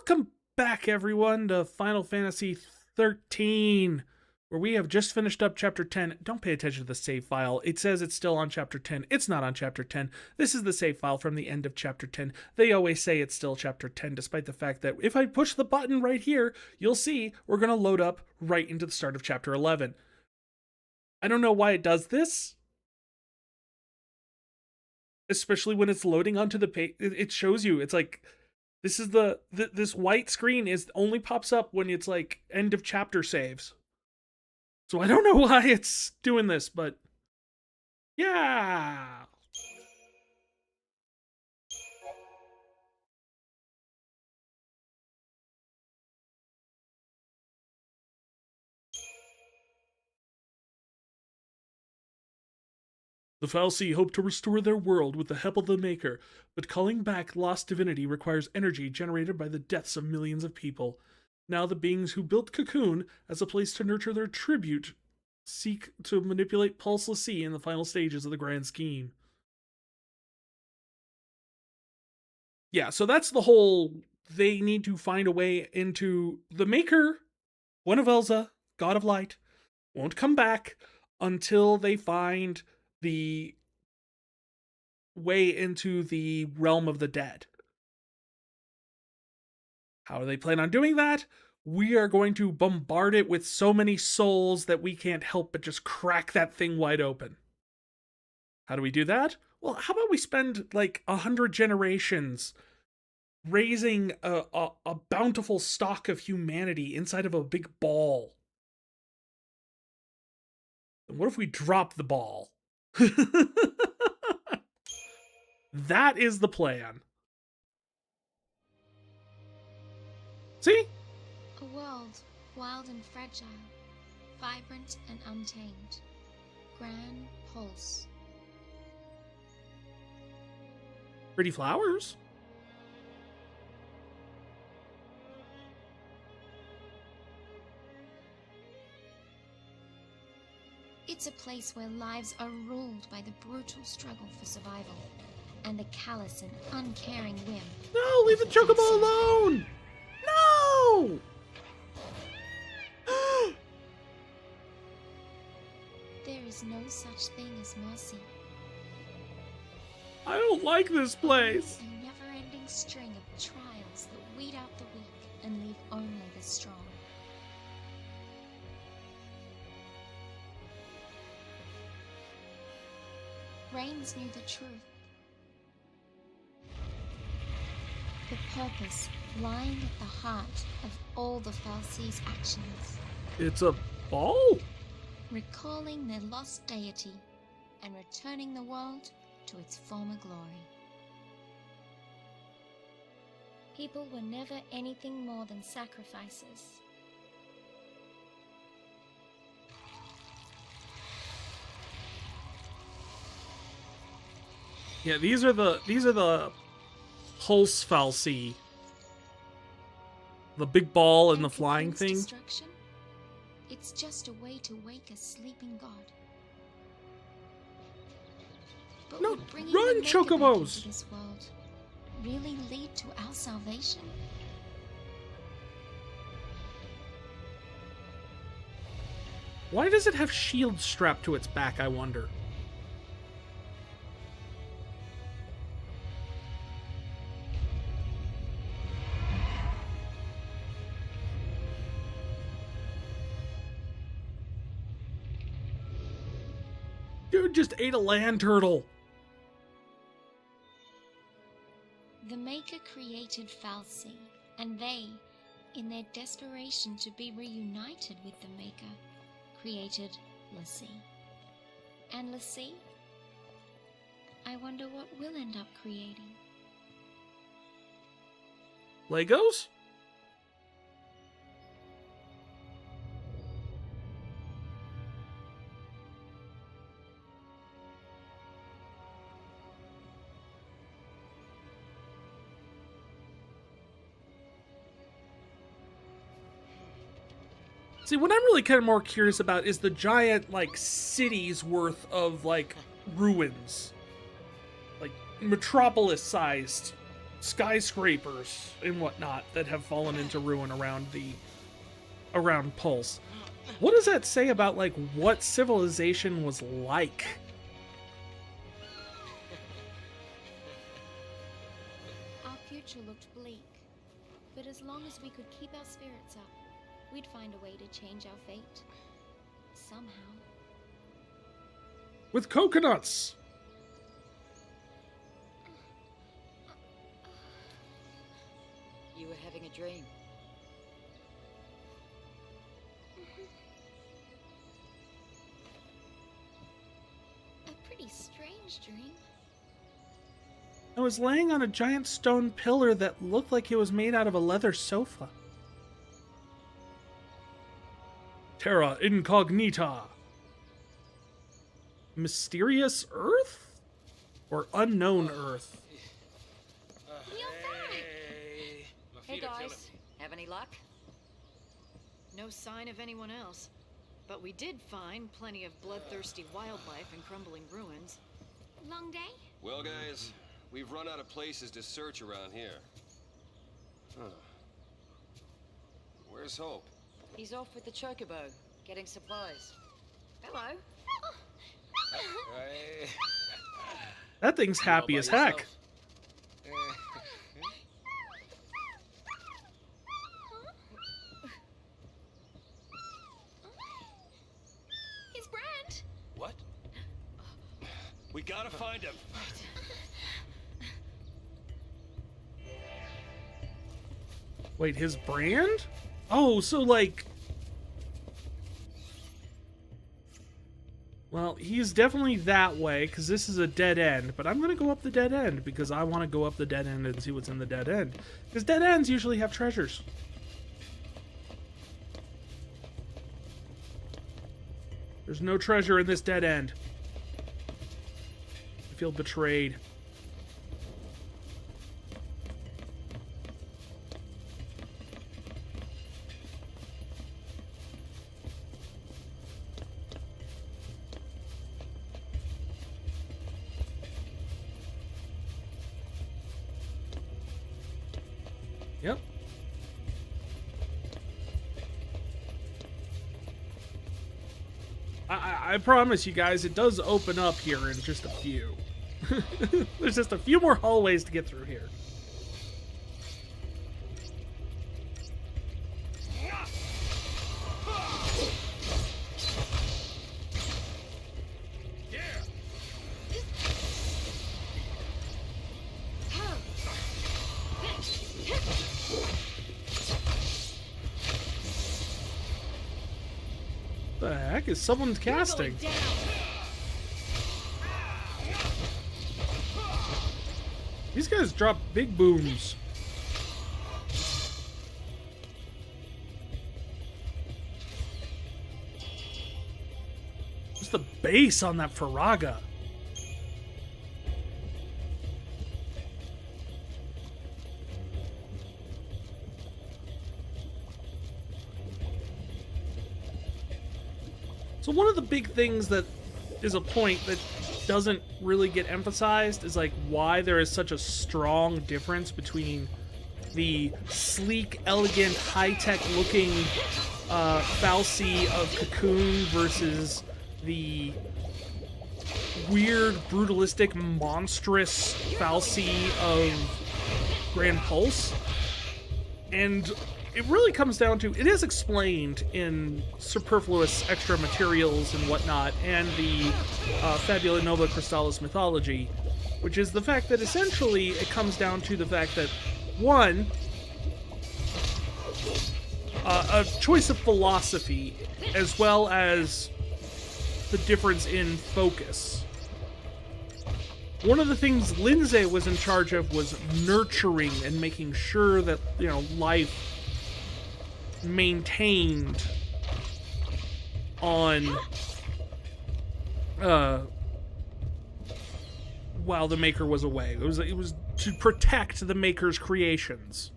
Welcome back, everyone, to Final Fantasy XIII, where we have just finished up Chapter 10. Don't pay attention to the save file. It says it's still on Chapter 10. It's not on Chapter 10. This is the save file from the end of Chapter 10. They always say it's still Chapter 10, despite the fact that if I push the button right here, you'll see we're going to load up right into the start of Chapter 11. I don't know why it does this, especially when it's loading onto the page. It shows you, it's like, this is this white screen only pops up when it's like end of chapter saves. So I don't know why it's doing this, but yeah. The fal'Cie hope to restore their world with the help of the Maker, but calling back lost divinity requires energy generated by the deaths of millions of people. Now the beings who built Cocoon as a place to nurture their tribute seek to manipulate Pulse l'Cie in the final stages of the grand scheme. Yeah, so that's the whole, they need to find a way into the Maker, one of Elza, God of Light, won't come back until they find the way into the realm of the dead. How do they plan on doing that? We are going to bombard it with so many souls that we can't help but just crack that thing wide open. How do we do that? Well, how about we spend like 100 generations raising a bountiful stock of humanity inside of a big ball? And what if we drop the ball? That is the plan. See? A world wild and fragile, vibrant and untamed. Gran Pulse. Pretty flowers. It's a place where lives are ruled by the brutal struggle for survival and the callous and uncaring whim. No, leave the chocobo alone! No! There is no such thing as mercy. I don't like this place. A never-ending string of trials that weed out the weak and leave only the strong. Reigns knew the truth. The purpose lying at the heart of all the fal'Cie's actions. It's a ball? Recalling their lost deity and returning the world to its former glory. People were never anything more than sacrifices. Yeah, these are the Pulse fal'Cie. The big ball and the flying thing. Destruction? It's just a way to wake a sleeping god. But No, would bringing run, the Maker back chocobos! into this world really lead to our salvation? Why does it have shields strapped to its back, I wonder? Dude just ate a land turtle. The Maker created fal'Cie, and they, in their desperation to be reunited with the Maker, created l'Cie. And l'Cie? I wonder what we'll end up creating. Legos? See, what I'm really kind of more curious about is the giant, like, cities worth of, like, ruins. Like, metropolis-sized skyscrapers and whatnot that have fallen into ruin around Pulse. What does that say about like what civilization was like? Our future looked bleak, but as long as we could keep our spirits up, we'd find a way to change our fate. Somehow. With coconuts! You were having a dream. A pretty strange dream. I was laying on a giant stone pillar that looked like it was made out of a leather sofa. Terra Incognita. Mysterious Earth? Or Unknown Earth? Hey guys, have any luck? No sign of anyone else, but we did find plenty of bloodthirsty wildlife in crumbling ruins. Long day? Well, guys, we've run out of places to search around here. Huh. Where's Hope? He's off with the chocobo, getting supplies. Hello. Hey. That thing's happy as heck. He's Brand. What? We gotta find him. Wait, his brand? Oh, so like... Well, he's definitely that way, because this is a dead end. But I'm going to go up the dead end, because I want to go up the dead end and see what's in the dead end. Because dead ends usually have treasures. There's no treasure in this dead end. I feel betrayed. Yep. I promise you guys, it does open up here in just a few. There's just a few more hallways to get through here. What the heck is someone casting? These guys drop big booms. What's the base on that Faraga? So one of the big things that is a point that doesn't really get emphasized is like why there is such a strong difference between the sleek, elegant, high-tech looking fal'Cie of Cocoon versus the weird, brutalistic, monstrous fal'Cie of Gran Pulse. And it really comes down to, it is explained in superfluous extra materials and whatnot, and the Fabula Nova Crystallis mythology, which is the fact that essentially it comes down to the fact that, one, a choice of philosophy, as well as the difference in focus. One of the things Lindsay was in charge of was nurturing and making sure that, you know, life maintained on while the Maker was away. It was to protect the Maker's creations.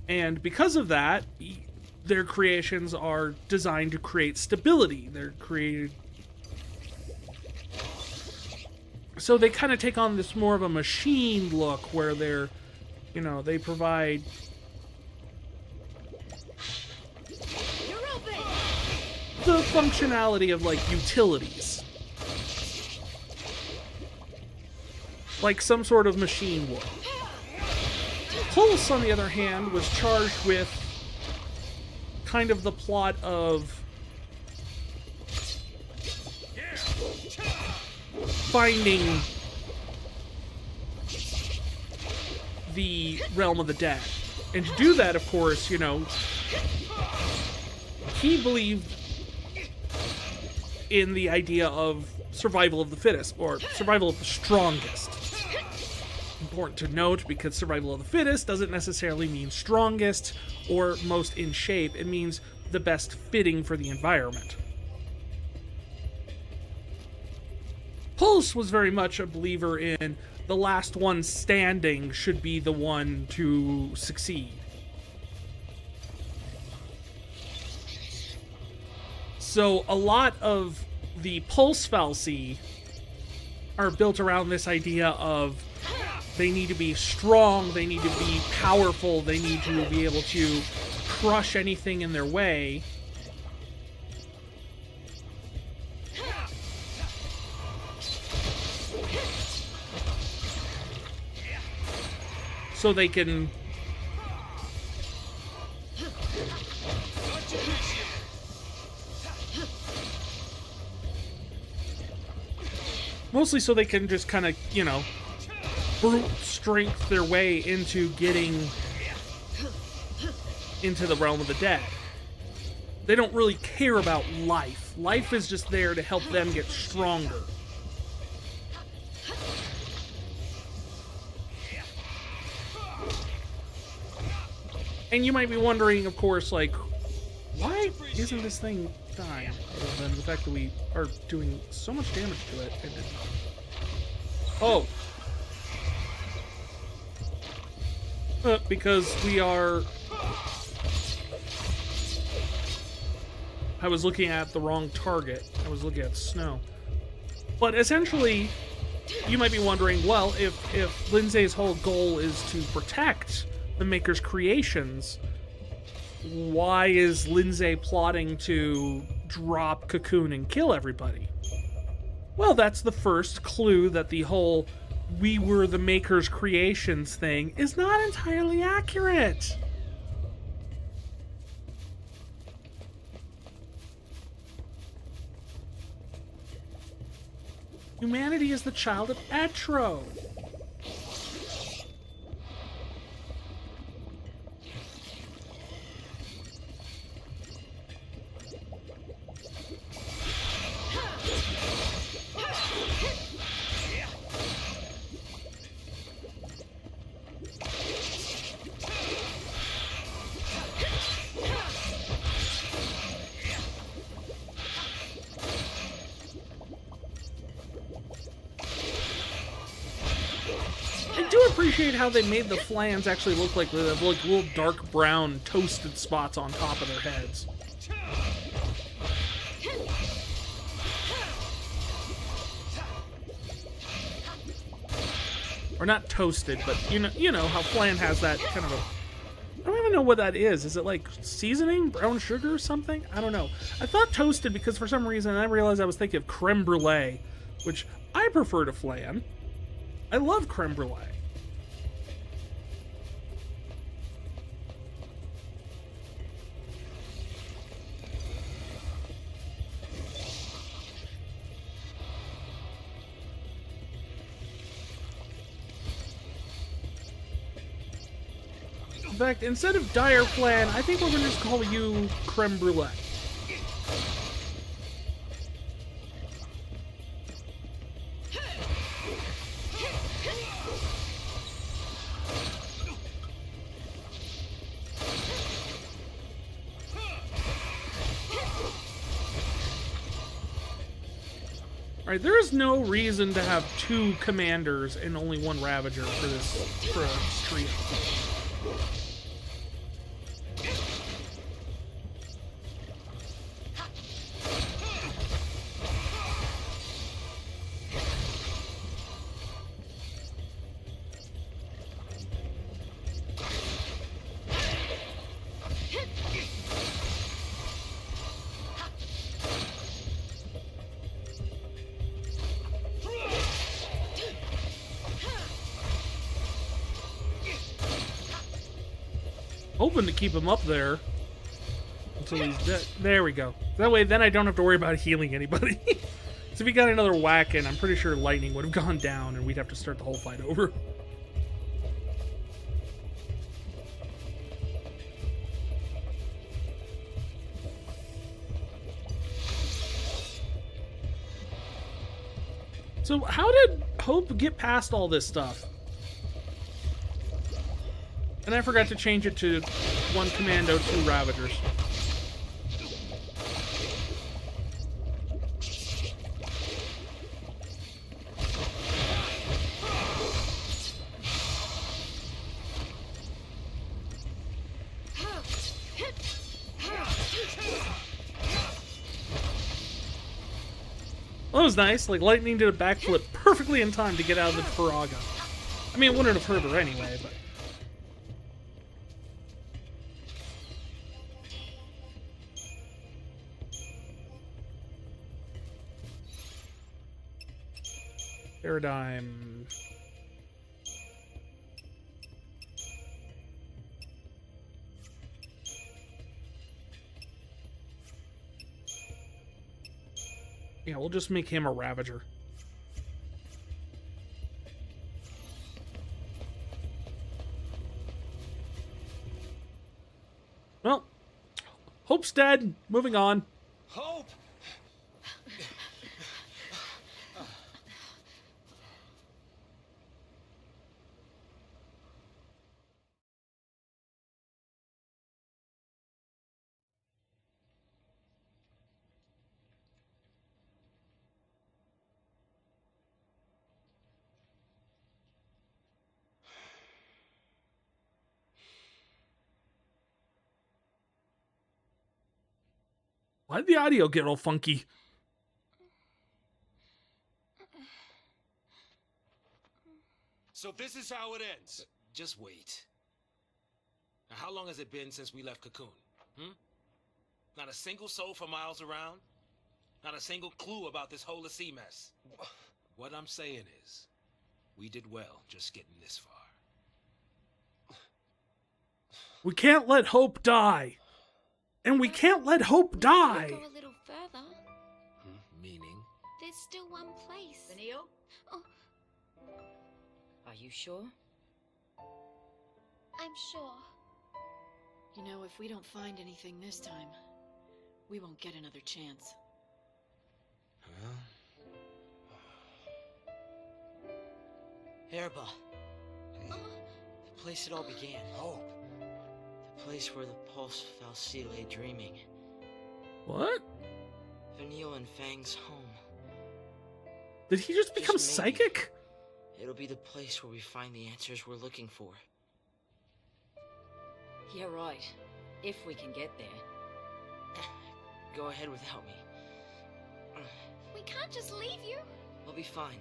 And because of that, their creations are designed to create stability. They're created So they kind of take on this more of a machine look where they're, you know, they provide the functionality of, like, utilities. Like some sort of machine would. Pulse, on the other hand, was charged with kind of the plot of finding the realm of the dead. And to do that, of course, you know, he believed in the idea of survival of the fittest, or survival of the strongest. Important to note, because survival of the fittest doesn't necessarily mean strongest or most in shape. It means the best fitting for the environment. Pulse was very much a believer in the last one standing should be the one to succeed. So a lot of the Pulse fallacy are built around this idea of they need to be strong, they need to be powerful, they need to be able to crush anything in their way. So they can mostly so they can just kind of, you know, brute strength their way into getting into the realm of the dead. They don't really care about life. Life is just there to help them get stronger. And you might be wondering, of course, like, why isn't this thing dying? Other than the fact that we are doing so much damage to it. Oh. Because we are... I was looking at the wrong target. I was looking at snow. But essentially, you might be wondering, well, if Lindsay's whole goal is to protect the Maker's creations, why is Lindsay plotting to drop Cocoon and kill everybody? Well, that's the first clue that the whole we were the Maker's creations thing is not entirely accurate. Humanity is the child of Etro. Appreciate how they made the flans actually look like they have like little dark brown toasted spots on top of their heads. Or not toasted, but you know how flan has that kind of a... I don't even know what that is. Is it like seasoning? Brown sugar or something? I don't know. I thought toasted because for some reason I realized I was thinking of creme brulee, which I prefer to flan. I love creme brulee. In fact, instead of dire flan, I think we're going to just call you creme brulee. Alright, there is no reason to have 2 commanders and only 1 Ravager for a trio. Hoping to keep him up there until he's dead. There we go. That way, then I don't have to worry about healing anybody. So if he got another whack in, I'm pretty sure lightning would have gone down and we'd have to start the whole fight over. So how did Hope get past all this stuff? And I forgot to change it to 1 Commando, 2 Ravagers. Well, that was nice. Like, Lightning did a backflip perfectly in time to get out of the Faraga. I mean, it wouldn't have hurt her anyway, but... Paradigm. Yeah, we'll just make him a Ravager. Well, Hope's dead. Moving on. Hope! Why'd the audio get all funky? So this is how it ends. Just wait. Now, how long has it been since we left Cocoon? Not a single soul for miles around? Not a single clue about this whole sea mess? What I'm saying is, we did well just getting this far. We can't let Hope die. And we can't let Hope die. Go a little further. Meaning? There's still one place. Benio? Oh, Are you sure? I'm sure. You know, if we don't find anything this time, we won't get another chance. Erba, Oh, the place it all began. Hope! The place where the Pulse Falsi lay dreaming. What? Vanille and Fang's home. Did he just become Just maybe. psychic? It'll be the place where we find the answers we're looking for. Yeah, right. If we can get there. Go ahead without me. we can't just leave you. I'll be fine.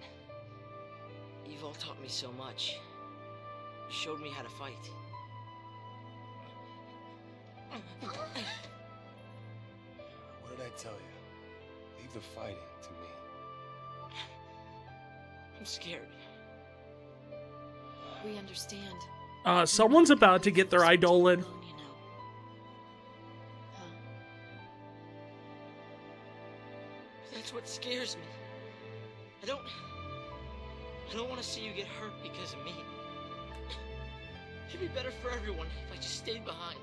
You've all taught me so much. You showed me how to fight. What did I tell you? Leave the fighting to me. I'm scared. We understand. Someone's about to get their Eidolan. You know. Huh? That's what scares me. I don't want to see you get hurt because of me. It'd be better for everyone if I just stayed behind.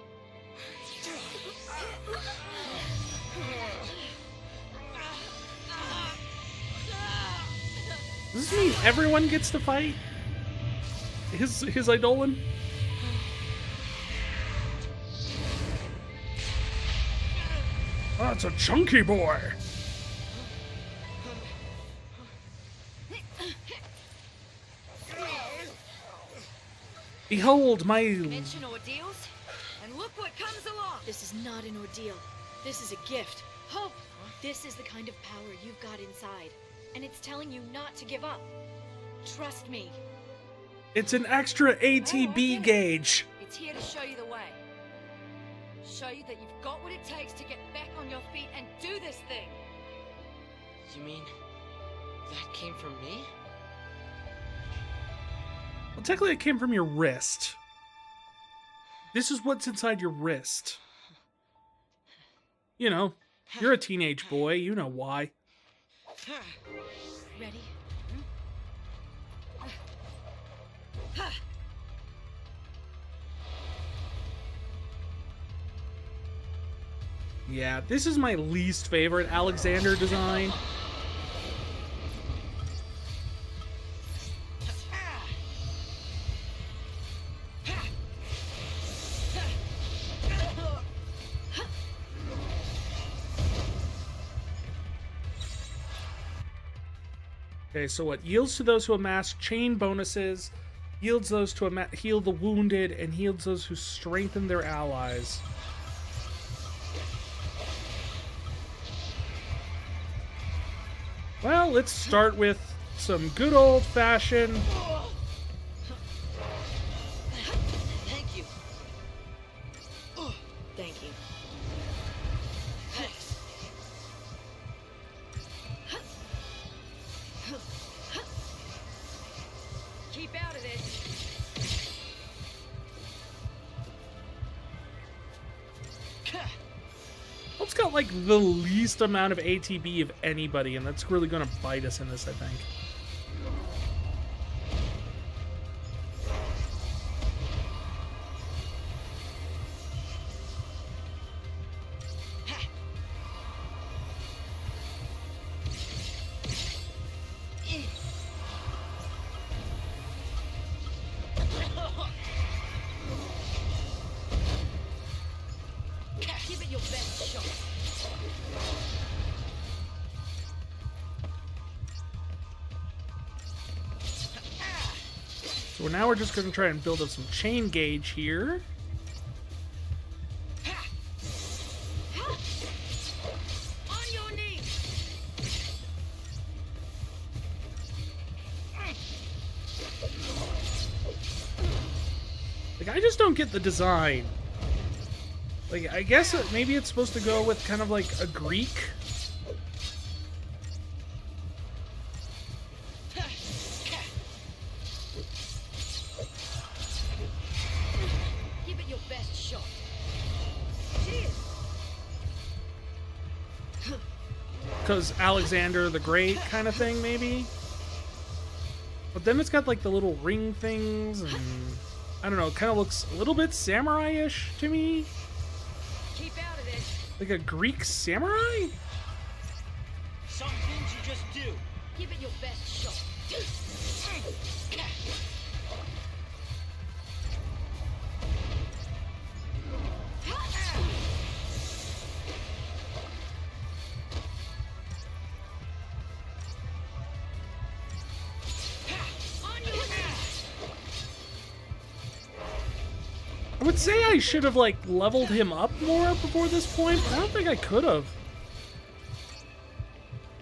Does this mean everyone gets to fight? His Eidolan? That's a chunky boy. Behold my... Mention ordeals, and look what comes along. This is not an ordeal. This is a gift. Hope. This is the kind of power you've got inside, and it's telling you not to give up. Trust me. It's an extra ATB gauge. It's here to show you the way. Show you that you've got what it takes to get back on your feet and do this thing. You mean that came from me? Well, technically it came from your wrist. This is what's inside your wrist. You know, you're a teenage boy. You know why. Ready? Yeah, this is my least favorite Alexander design. Okay, so what yields to those who amass chain bonuses, yields those to heal the wounded, and heals those who strengthen their allies. Well, let's start with some good old-fashioned... Thank you. Thank you. Thanks. Keep out of this. Hope's got, like, the least amount of ATB of anybody, and that's really going to bite us in this, I think. Give it your best shot. So now we're just going to try and build up some chain gauge here. On your knees. Like, I just don't get the design. Like, I guess maybe it's supposed to go with kind of like a Greek. Give it your best shot. Cheers. Because Alexander the Great kind of thing, maybe. But then it's got like the little ring things, and I don't know, it kind of looks a little bit samurai-ish to me. Keep out of this. Like a Greek samurai? Some things you just do. Give it your best shot. On your knees. I would say I should have like leveled him up more before this point, but I don't think I could have.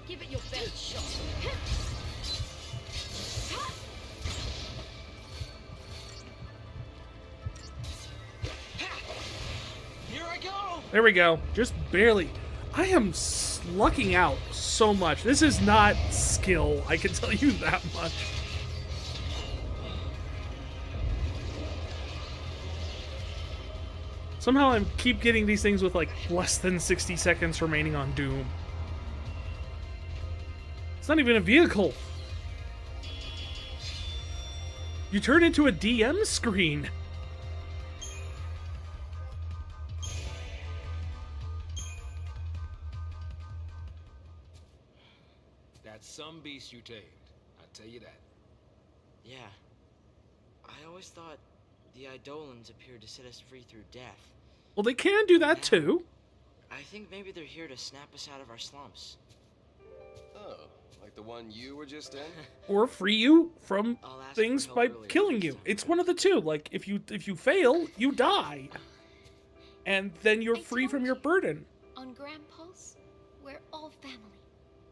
Give it your best shot. Here I go. There we go. Just barely. I am lucking out so much. This is not skill, I can tell you that much. Somehow I keep getting these things with like less than 60 seconds remaining on Doom. It's not even a vehicle. You turn into a DM screen. That's some beast you tamed. I'll tell you that. Yeah. I always thought the Eidolans appeared to set us free through death. Well, they can do that too. I think maybe they're here to snap us out of our slumps. Oh, like the one you were just in? Or free you from I'll ask things for by help earlier killing next you. time. It's one of the two. Like if you fail, you die. And then you're I free told from your you. burden. On Gran Pulse, we're all family.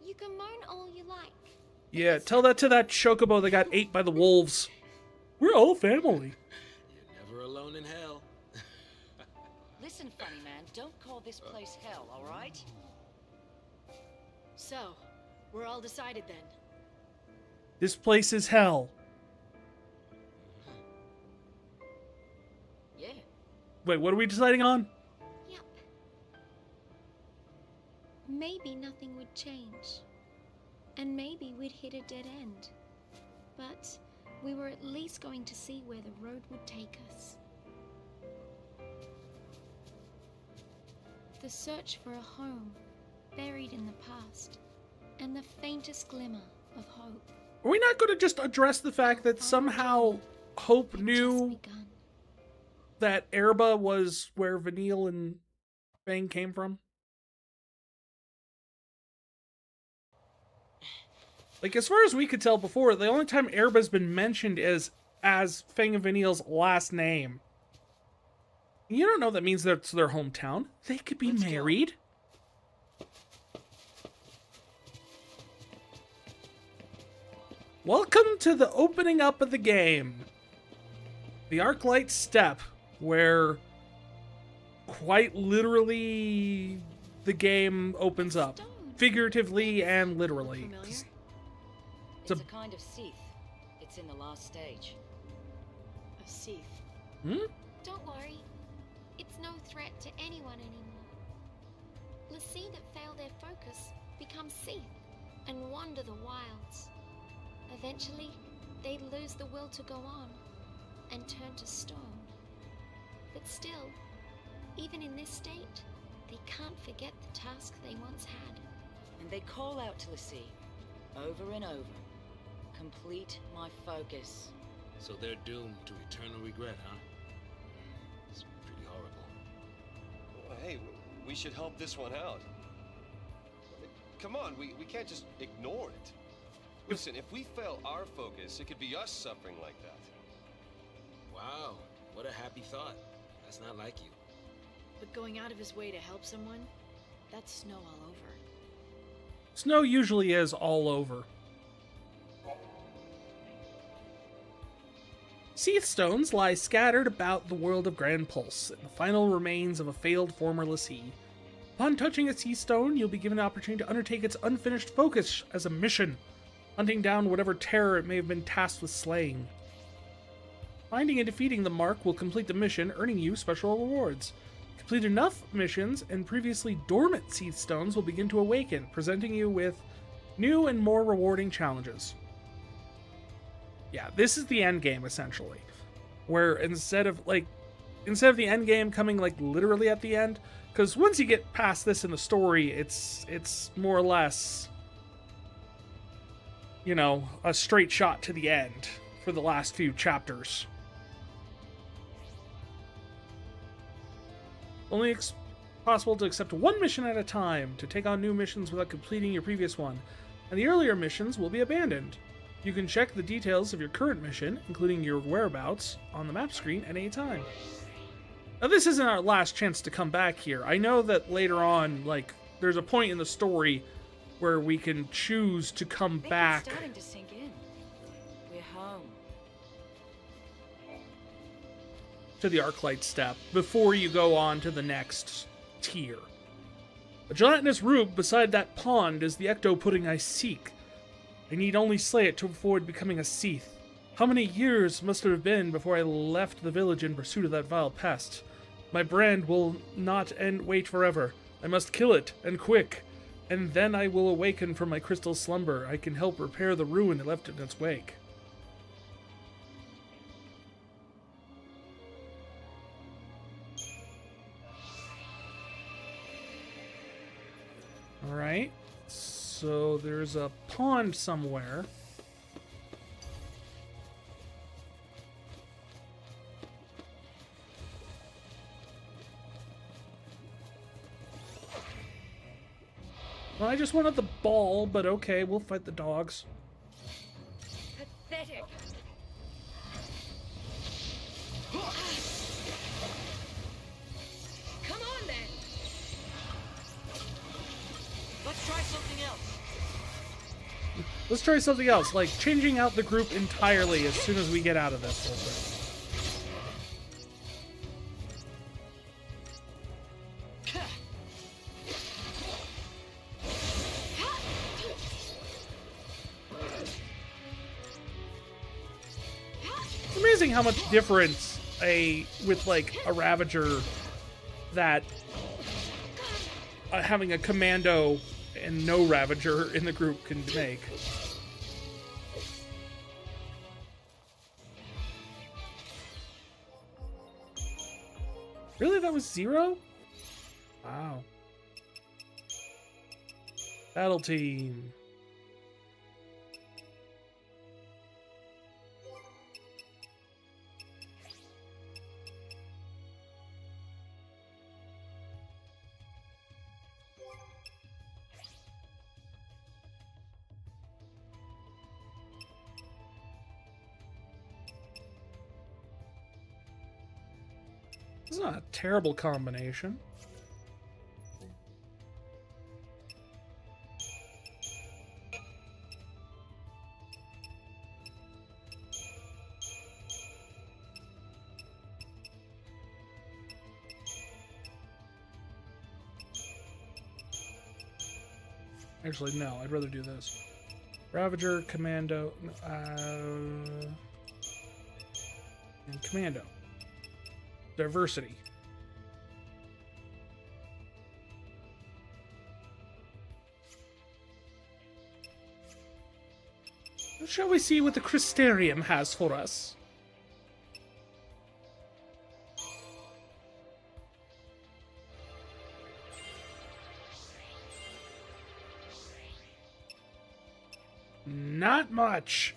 You can moan all you like. Yeah, tell that to that chocobo that got ate by the wolves. We're all family. You're never alone in hell. Listen, funny man, don't call this place hell, all right? So, we're all decided then. This place is hell. Yeah. Wait, what are we deciding on? Yep. Maybe nothing would change. And maybe we'd hit a dead end. But we were at least going to see where the road would take us. The search for a home, buried in the past, and the faintest glimmer of hope. Are we not going to just address the fact that somehow Hope had knew just begun. that Erba was where Vanille and Fang came from? Like, as far as we could tell before, the only time Erba's been mentioned is as Fang and Vanille's last name. You don't know that means that's their hometown. They could be married. Welcome to the opening up of the game. The Archlyte Steppe, where quite literally the game opens up. Figuratively and literally. Familiar? It's It's a- a kind of Cieth. It's in the last stage. A Cieth. Don't worry. It's no threat to anyone anymore. Lassie that fail their focus become Cieth and wander the wilds. Eventually, they lose the will to go on and turn to stone. But still, even in this state, they can't forget the task they once had. And they call out to Lassie, over and over. Complete my focus. So they're doomed to eternal regret, huh? It's pretty horrible. Well, hey, we should help this one out. Come on, we can't just ignore it. Listen, if we fail our focus, it could be us suffering like that. Wow, what a happy thought. That's not like you. But going out of his way to help someone, that's snow all over. Snow usually is all over. Cieth Stones lie scattered about the world of Gran Pulse, and the final remains of a failed former Lassie. Upon touching a Cieth Stone, you'll be given an opportunity to undertake its unfinished focus as a mission, hunting down whatever terror it may have been tasked with slaying. Finding and defeating the mark will complete the mission, earning you special rewards. Complete enough missions, and previously dormant Cieth Stones will begin to awaken, presenting you with new and more rewarding challenges. Yeah, this is the end game essentially, where instead of the end game coming like literally at the end, because once you get past this in the story, it's more or less, you know, a straight shot to the end for the last few chapters. Only possible to accept one mission at a time, to take on new missions without completing your previous one, and the earlier missions will be abandoned. You can check the details of your current mission, including your whereabouts, on the map screen at any time. Now, this isn't our last chance to come back here. I know that later on, like, there's a point in the story where we can choose to come back. It's starting to sink in. We're home. To the Archlyte Steppe before you go on to the next tier. A gelatinous rube beside that pond is the ecto pudding I seek. I need only slay it to avoid becoming a Cieth. How many years must it have been before I left the village in pursuit of that vile pest? My brand will not wait forever. I must kill it, and quick. And then I will awaken from my crystal slumber. I can help repair the ruin it left in its wake. Alright. So there's a pond somewhere. Well, I just wanted the ball, but okay, we'll fight the dogs. Pathetic. Come on, then! Let's try something else. Let's try something else, like changing out the group entirely as soon as we get out of this whole thing. It's amazing how much difference a Ravager that having a commando and no Ravager in the group can make. Really? That was 0? Wow. Battle team. It's not a terrible combination. Actually, no, I'd rather do this. Ravager, Commando, and Commando. Diversity. Shall we see what the Crystarium has for us? Not much.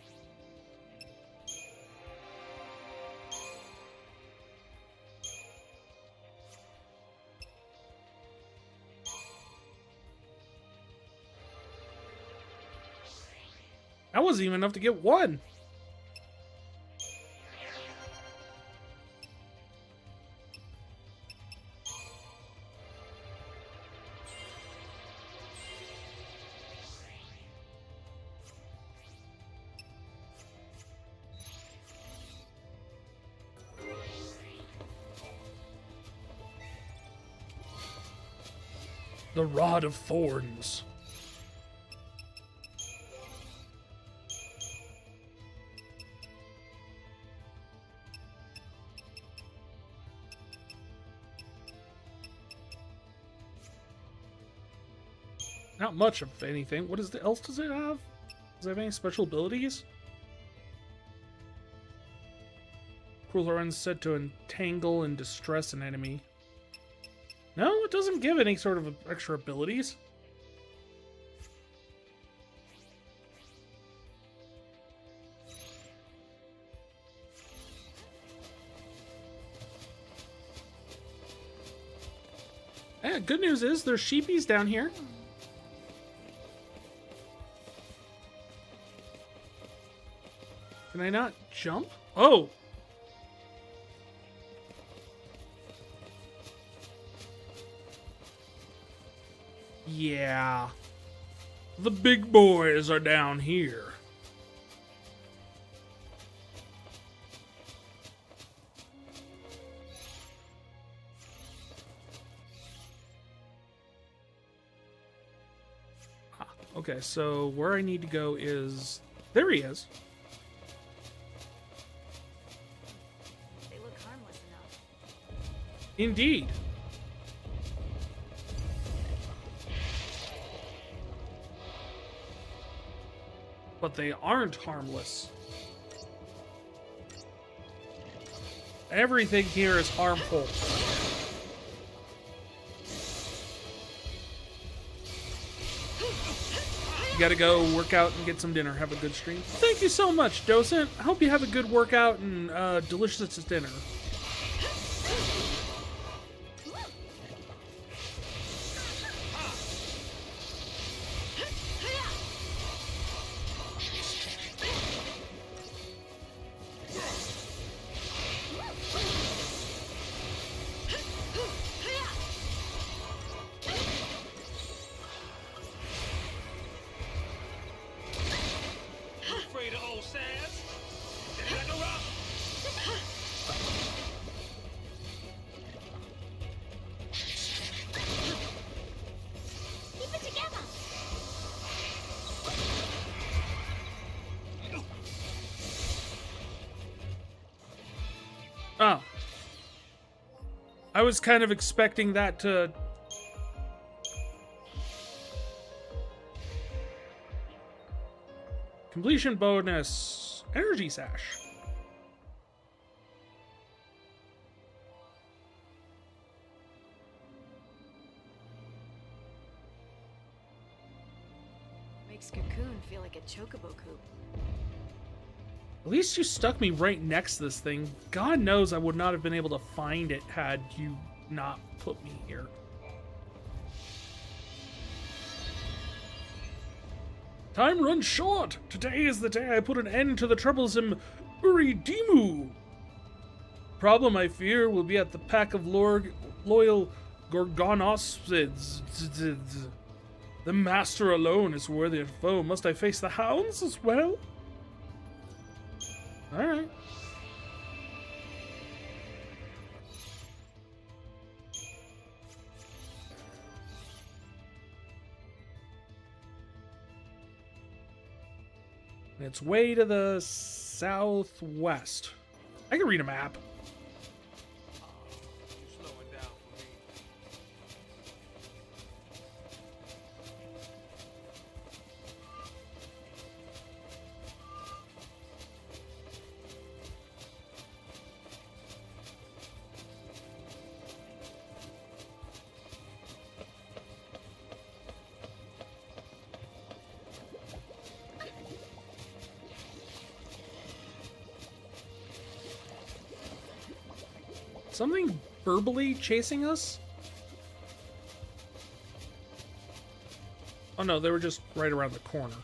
That wasn't even enough to get one. The Rod of Thorns. Not much of anything. What else does it have? Does it have any special abilities? Cruel Thorns said to entangle and distress an enemy. No, it doesn't give any sort of extra abilities. Yeah, good news is there's sheepies down here. Can I not jump? Oh! Yeah. The big boys are down here. Ah, okay, so where I need to go is... There he is. They look harmless enough. Indeed. But they aren't harmless. Everything here is harmful. You gotta go work out and get some dinner. Have a good stream. Thank you so much, Docent. I hope you have a good workout and delicious dinner. I was kind of expecting that to... Completion bonus. Energy Sash. Makes Cocoon feel like a chocobo coop. At least you stuck me right next to this thing. God knows I would not have been able to find it had you not put me here. Time runs short. Today is the day I put an end to the troublesome Uridimu. Problem, I fear, will be at the pack of loyal Gorgonosids. The master alone is worthy of foe. Must I face the hounds as well? Alright. It's way to the southwest. I can read a map. Something verbally chasing us? Oh no, they were just right around the corner.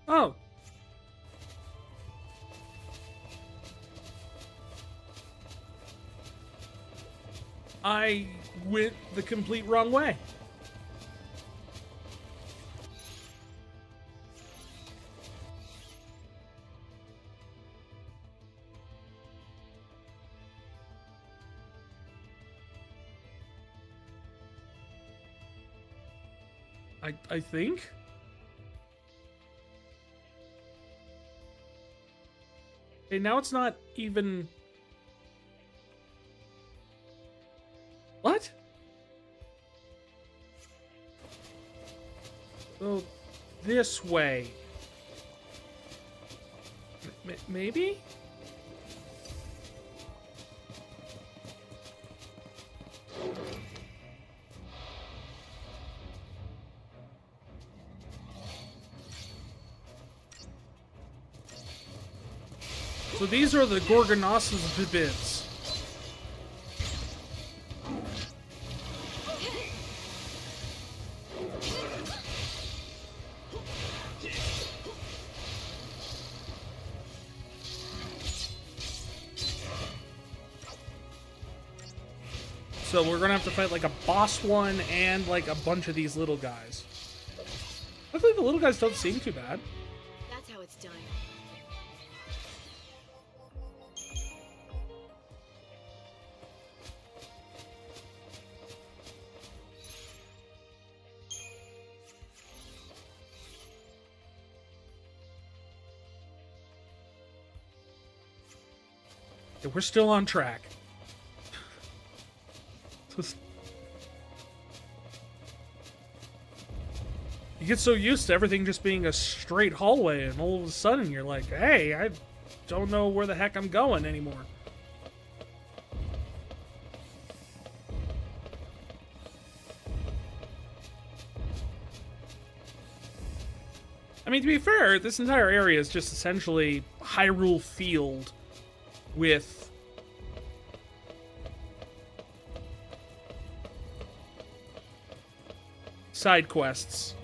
Oh. I went the complete wrong way. I think. Okay, now it's not even... What? Oh, this way. Maybe? So these are the Gorgonosis bits. So we're gonna have to fight like a boss one and like a bunch of these little guys. Luckily the little guys don't seem too bad. That's how it's done. Yeah, we're still on track. You get so used to everything just being a straight hallway, and all of a sudden you're like, hey, I don't know where the heck I'm going anymore. I mean, to be fair, this entire area is just essentially Hyrule Field with side quests.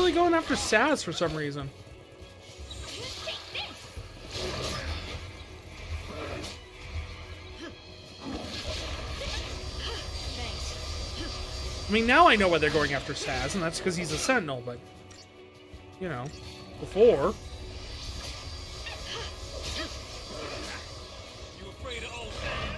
really going after Saz for some reason. I mean, now I know why they're going after Saz, and that's because he's a sentinel, but, you know, before. You afraid of old Saz?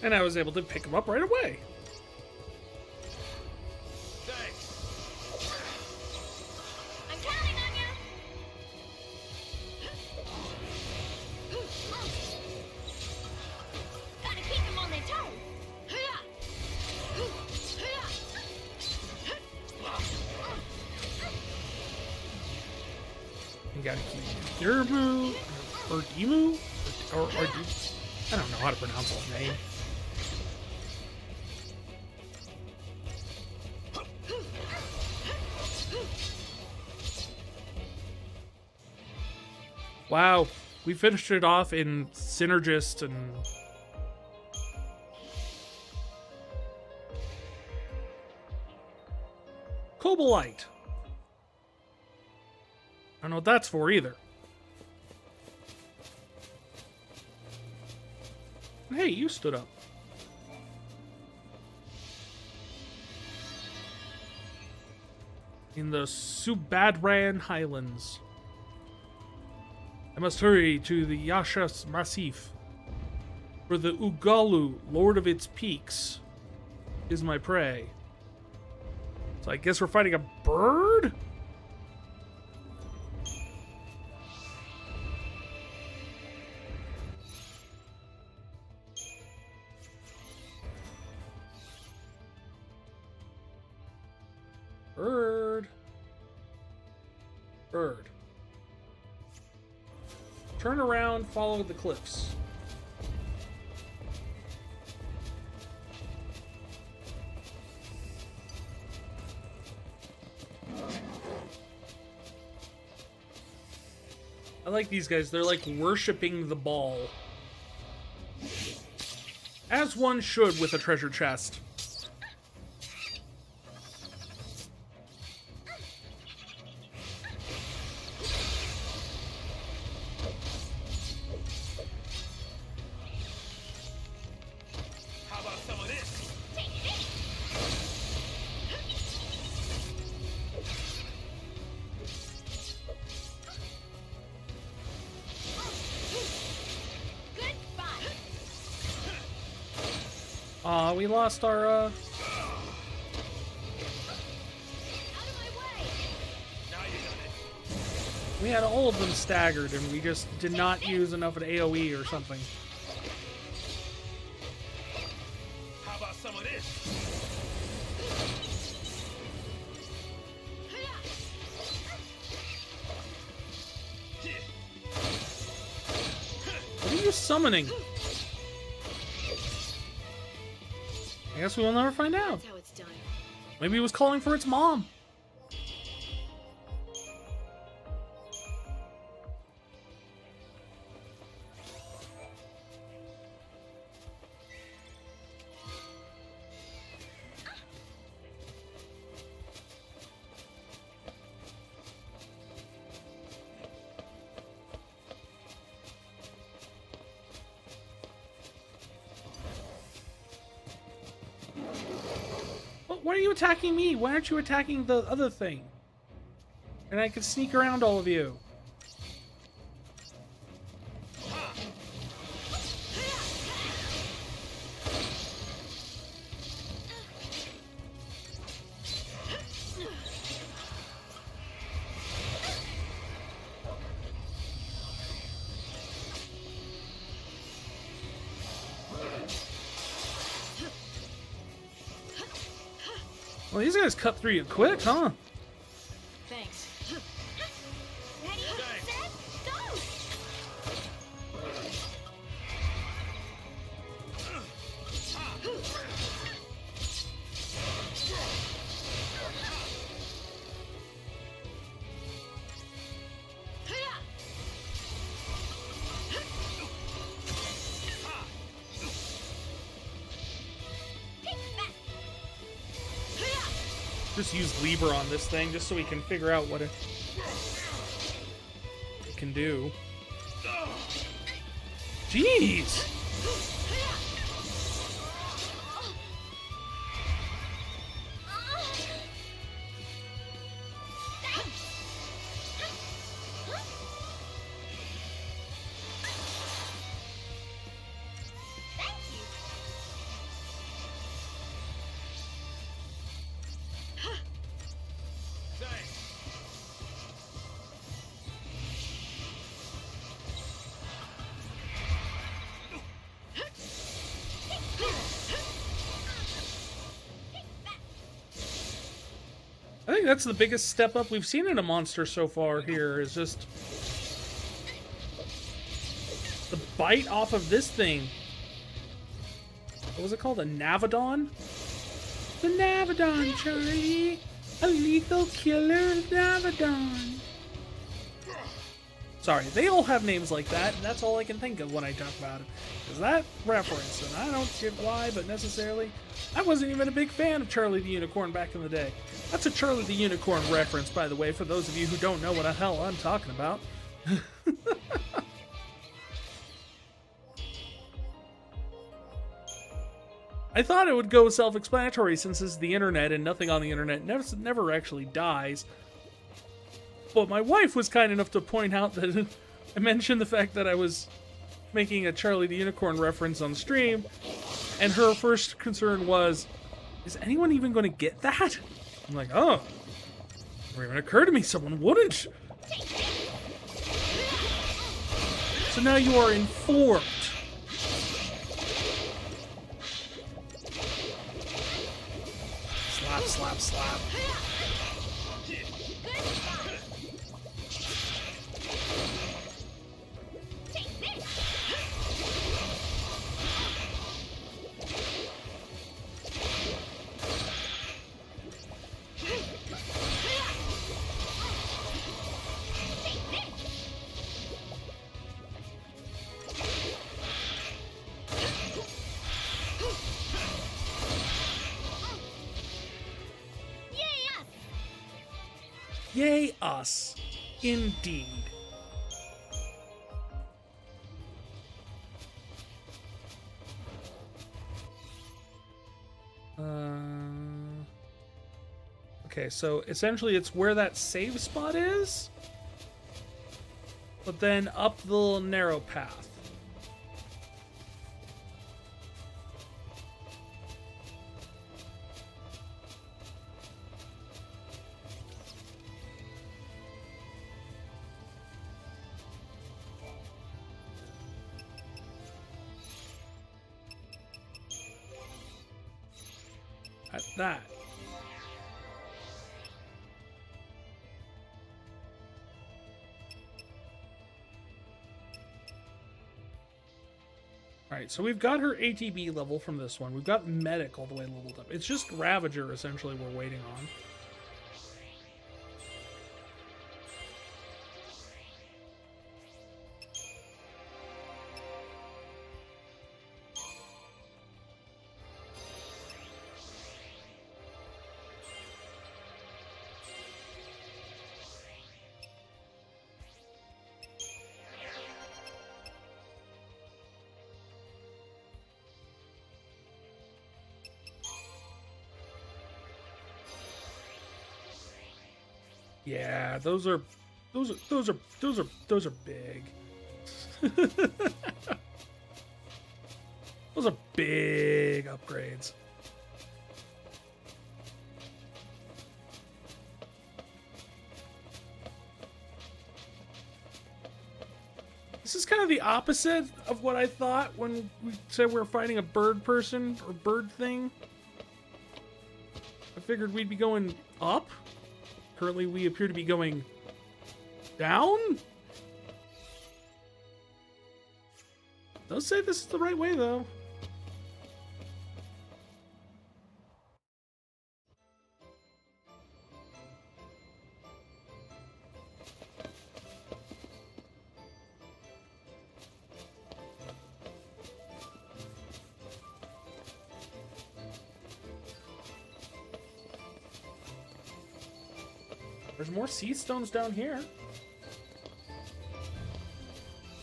And I was able to pick him up right away. Thanks. I'm counting on you. Gotta keep them on their toes. You gotta keep Yermu, or Dimu, or I don't know how to pronounce his name. Wow, we finished it off in Synergist and... Kobolite. I don't know what that's for either. Hey, you stood up. In the Subadran Highlands. I must hurry to the Yashas Massif, for the Ugalu, Lord of its Peaks, is my prey. So I guess we're fighting a bird? Bird. Bird. Turn around, follow the cliffs. I like these guys. They're like worshipping the ball. As one should with a treasure chest. We lost our, Out of my way. Now you got it. we had all of them staggered, and we just did not use enough of an AoE or something. How about some of this? What are you summoning? I guess we will never find out. That's how it's done. Maybe it was calling for its mom. Why are you attacking me? Why aren't you attacking the other thing? And I could sneak around all of you. Well, these guys cut through you quick, huh? Thanks. Ready, set, go! Just use Libra on this thing just so we can figure out what it can do. Jeez! I think that's the biggest step up we've seen in a monster so far here, is just the bite off of this thing. What was it called? A Navidon? The Navidon, Charlie! A lethal killer Navidon! Sorry, they all have names like that, and that's all I can think of when I talk about it. Is that reference, and I don't get why, but necessarily, I wasn't even a big fan of Charlie the Unicorn back in the day. That's a Charlie the Unicorn reference, by the way, for those of you who don't know what the hell I'm talking about. I thought it would go self-explanatory since it's the internet and nothing on the internet never actually dies. But my wife was kind enough to point out that I mentioned the fact that I was making a Charlie the Unicorn reference on stream, and her first concern was, is anyone even going to get that? I'm like, oh, never even occurred to me someone wouldn't. So now you are informed. Slap, slap, slap. Yay us, indeed. Okay, so essentially it's where that save spot is, but then up the little narrow path. At that. Alright, so we've got her ATB level from this one. We've got Medic all the way leveled up. It's just Ravager, essentially, we're waiting on. Yeah, those are big. Those are big upgrades. This is kind of the opposite of what I thought when we said we were fighting a bird person or bird thing. figured we'd be going up. Currently, we appear to be going down. Does say this is the right way, though. There's more Cieth Stones down here.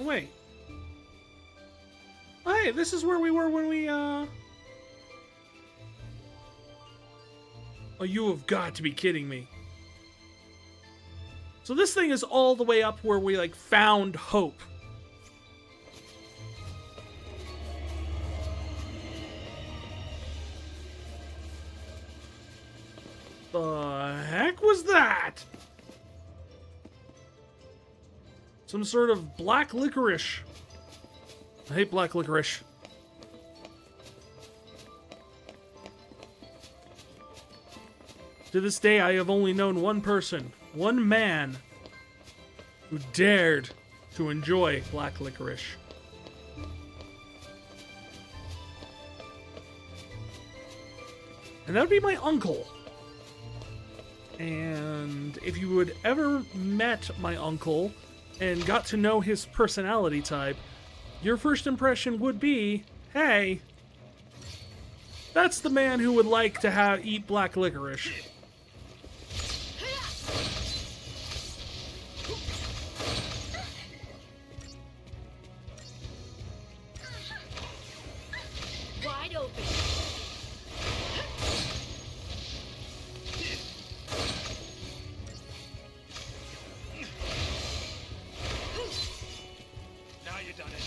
Oh, wait. Hey, this is where we were when we, Oh, you have got to be kidding me. So this thing is all the way up where we, like, found hope. The heck was that? Some sort of black licorice. I hate black licorice. To this day, I have only known one person, one man, who dared to enjoy black licorice. And that would be my uncle. And if you had ever met my uncle and got to know his personality type, your first impression would be, hey, that's the man who would like to eat black licorice. Wide open. Now you done it.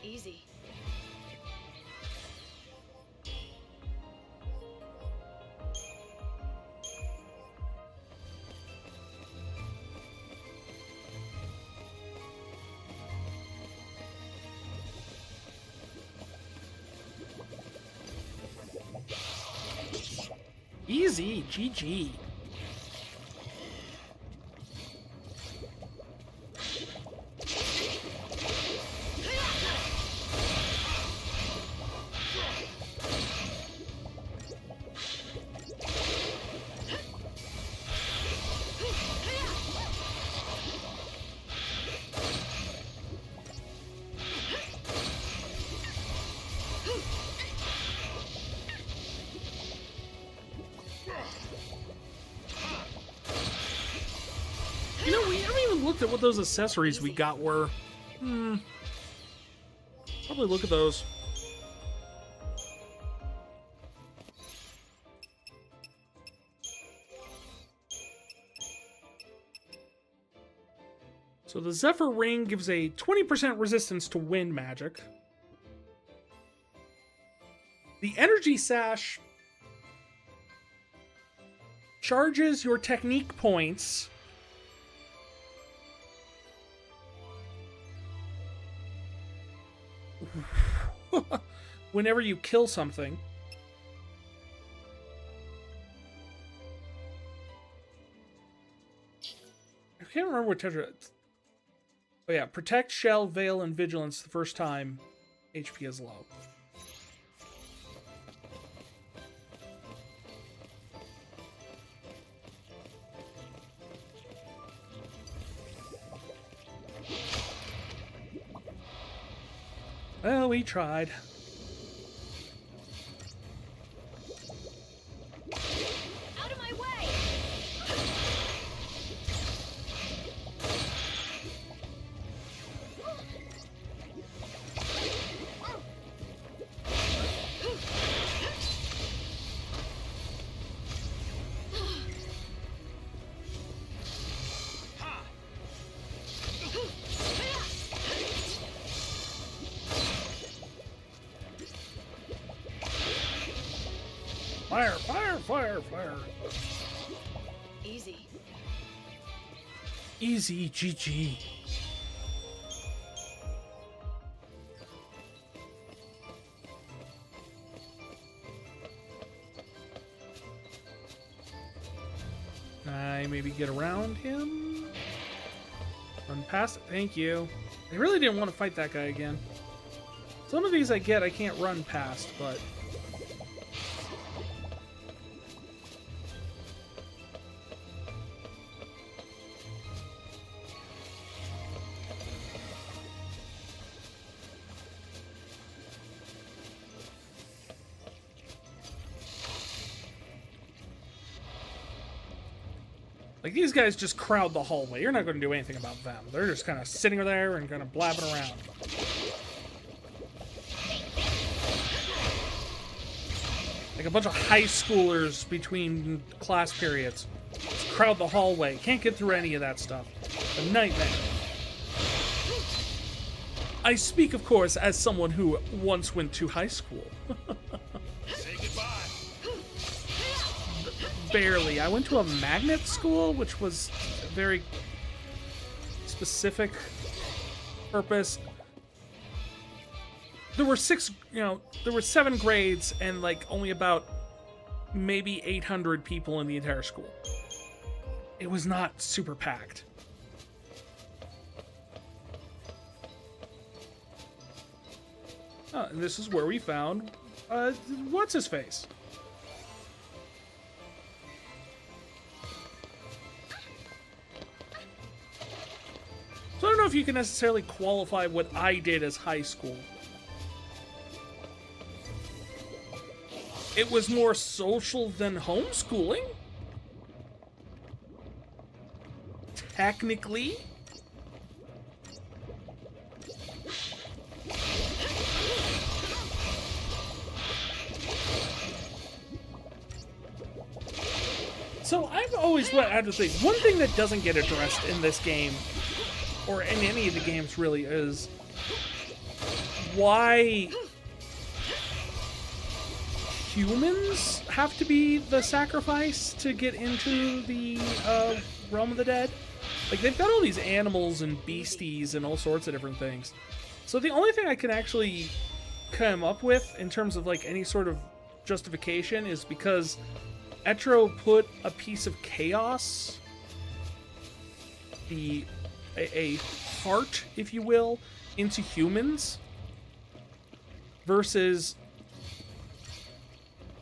Easy. Easy, GG. You know, we haven't even looked at what those accessories we got were. Probably look at those. So the Zephyr Ring gives a 20% resistance to wind magic. The Energy Sash charges your technique points whenever you kill something. I can't remember what Tetra. Oh yeah, protect, shell, veil, and vigilance the first time HP is low. Well, we tried. Out of my way! Fire, fire, fire, fire. Easy. Easy, GG. I maybe get around him? Run past it. Thank you. I really didn't want to fight that guy again. Some of these I can't run past, but... Like, these guys just crowd the hallway. You're not going to do anything about them. They're just kind of sitting there and kind of blabbing around. Like a bunch of high schoolers between class periods. Just crowd the hallway. Can't get through any of that stuff. A nightmare. I speak, of course, as someone who once went to high school. Say goodbye. Barely. I went to a magnet school, which was a very specific purpose. There were there were 7 grades and like only about maybe 800 people in the entire school. It was not super packed. And this is where we found what's his face. So I don't know if you can necessarily qualify what I did as high school. It was more social than homeschooling. Technically. So I've always had to think, one thing that doesn't get addressed in this game, or in any of the games really, is why humans have to be the sacrifice to get into the realm of the dead. Like, they've got all these animals and beasties and all sorts of different things. So the only thing I can actually come up with in terms of like any sort of justification is because Etro put a piece of chaos, a heart, if you will, into humans versus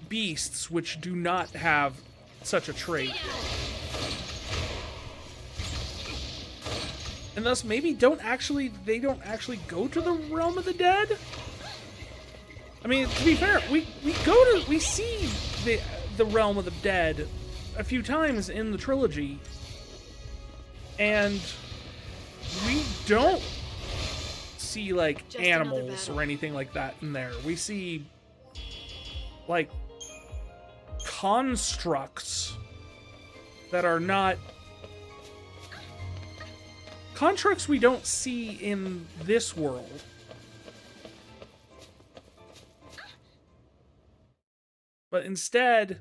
beasts, which do not have such a trait. And thus maybe they don't actually go to the realm of the dead. I mean, to be fair, we see the realm of the dead a few times in the trilogy, and we don't see like Just animals or anything like that in there. We see like constructs that are not constructs we don't see in this world. But instead,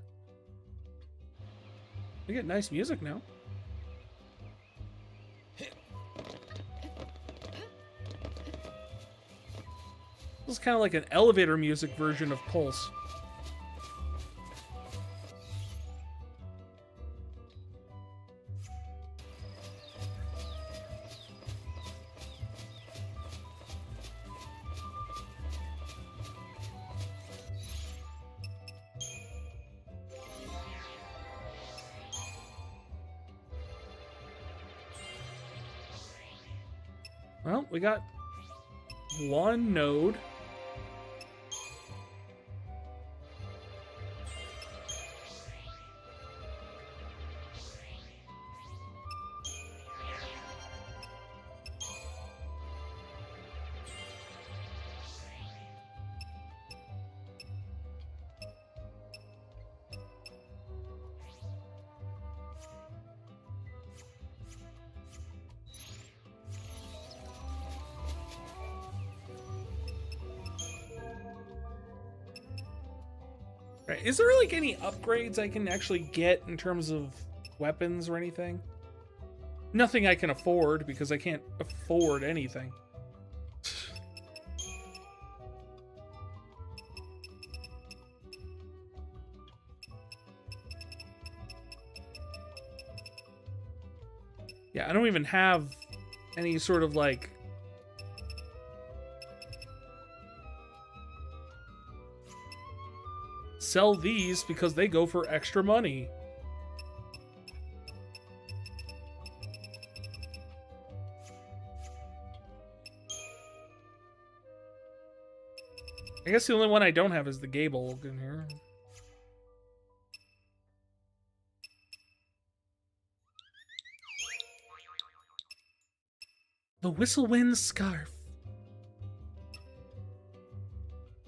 we get nice music now. This is kind of like an elevator music version of Pulse. Well, we got one node. Right. Is there like any upgrades I can actually get in terms of weapons or anything? Nothing I can afford because I can't afford anything. Yeah, I don't even have any sort of like... Sell these because they go for extra money. I guess the only one I don't have is the Gable in here. The Whistlewind Scarf.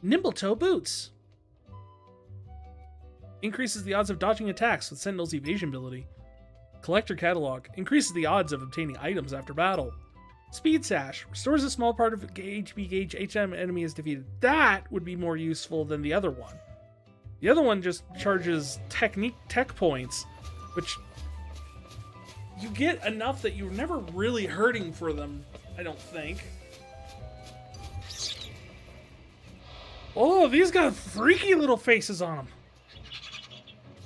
Nimbletoe Boots. Increases the odds of dodging attacks with Sentinel's evasion ability. Collector Catalog. Increases the odds of obtaining items after battle. Speed Sash. Restores a small part of HP gauge each time an enemy is defeated. That would be more useful than the other one. The other one just charges tech points, which you get enough that you're never really hurting for them, I don't think. Oh, these got freaky little faces on them.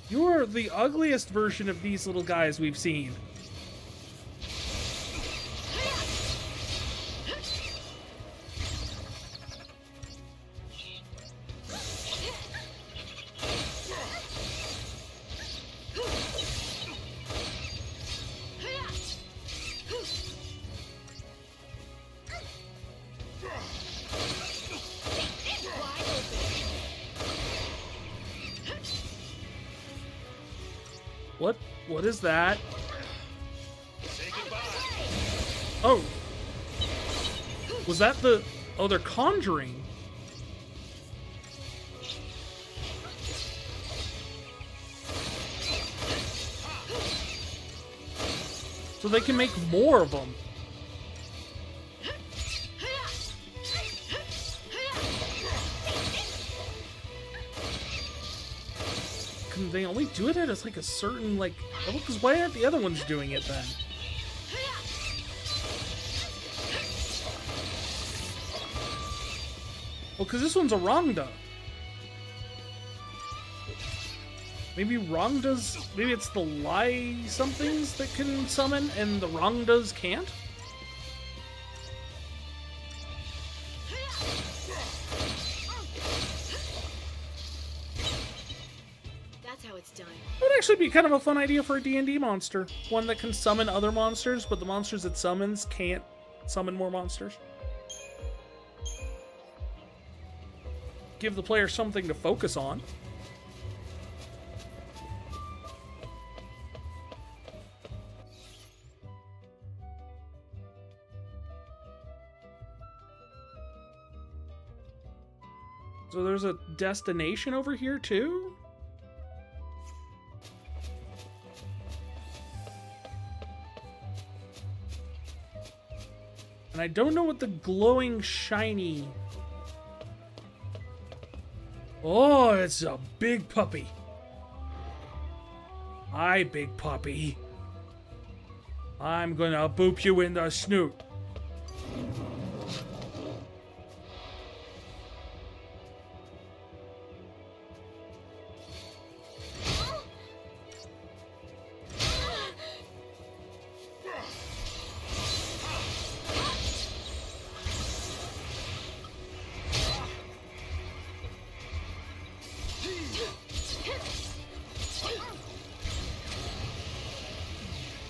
You're the ugliest version of these little guys we've seen. What is that? Oh. Was that the... Oh, they're conjuring. So they can make more of them. Can they only do it at like a certain, like... Oh, because why aren't the other ones doing it then? Well, because this one's a Rangda. Maybe Rangdas... Maybe it's the Lai somethings that can summon and the Rangdas can't? That would actually be kind of a fun idea for a D&D monster. One that can summon other monsters, but the monsters it summons can't summon more monsters. Give the player something to focus on. So there's a destination over here too? And I don't know what the glowing shiny... Oh, it's a big puppy. Hi, big puppy. I'm gonna boop you in the snoot.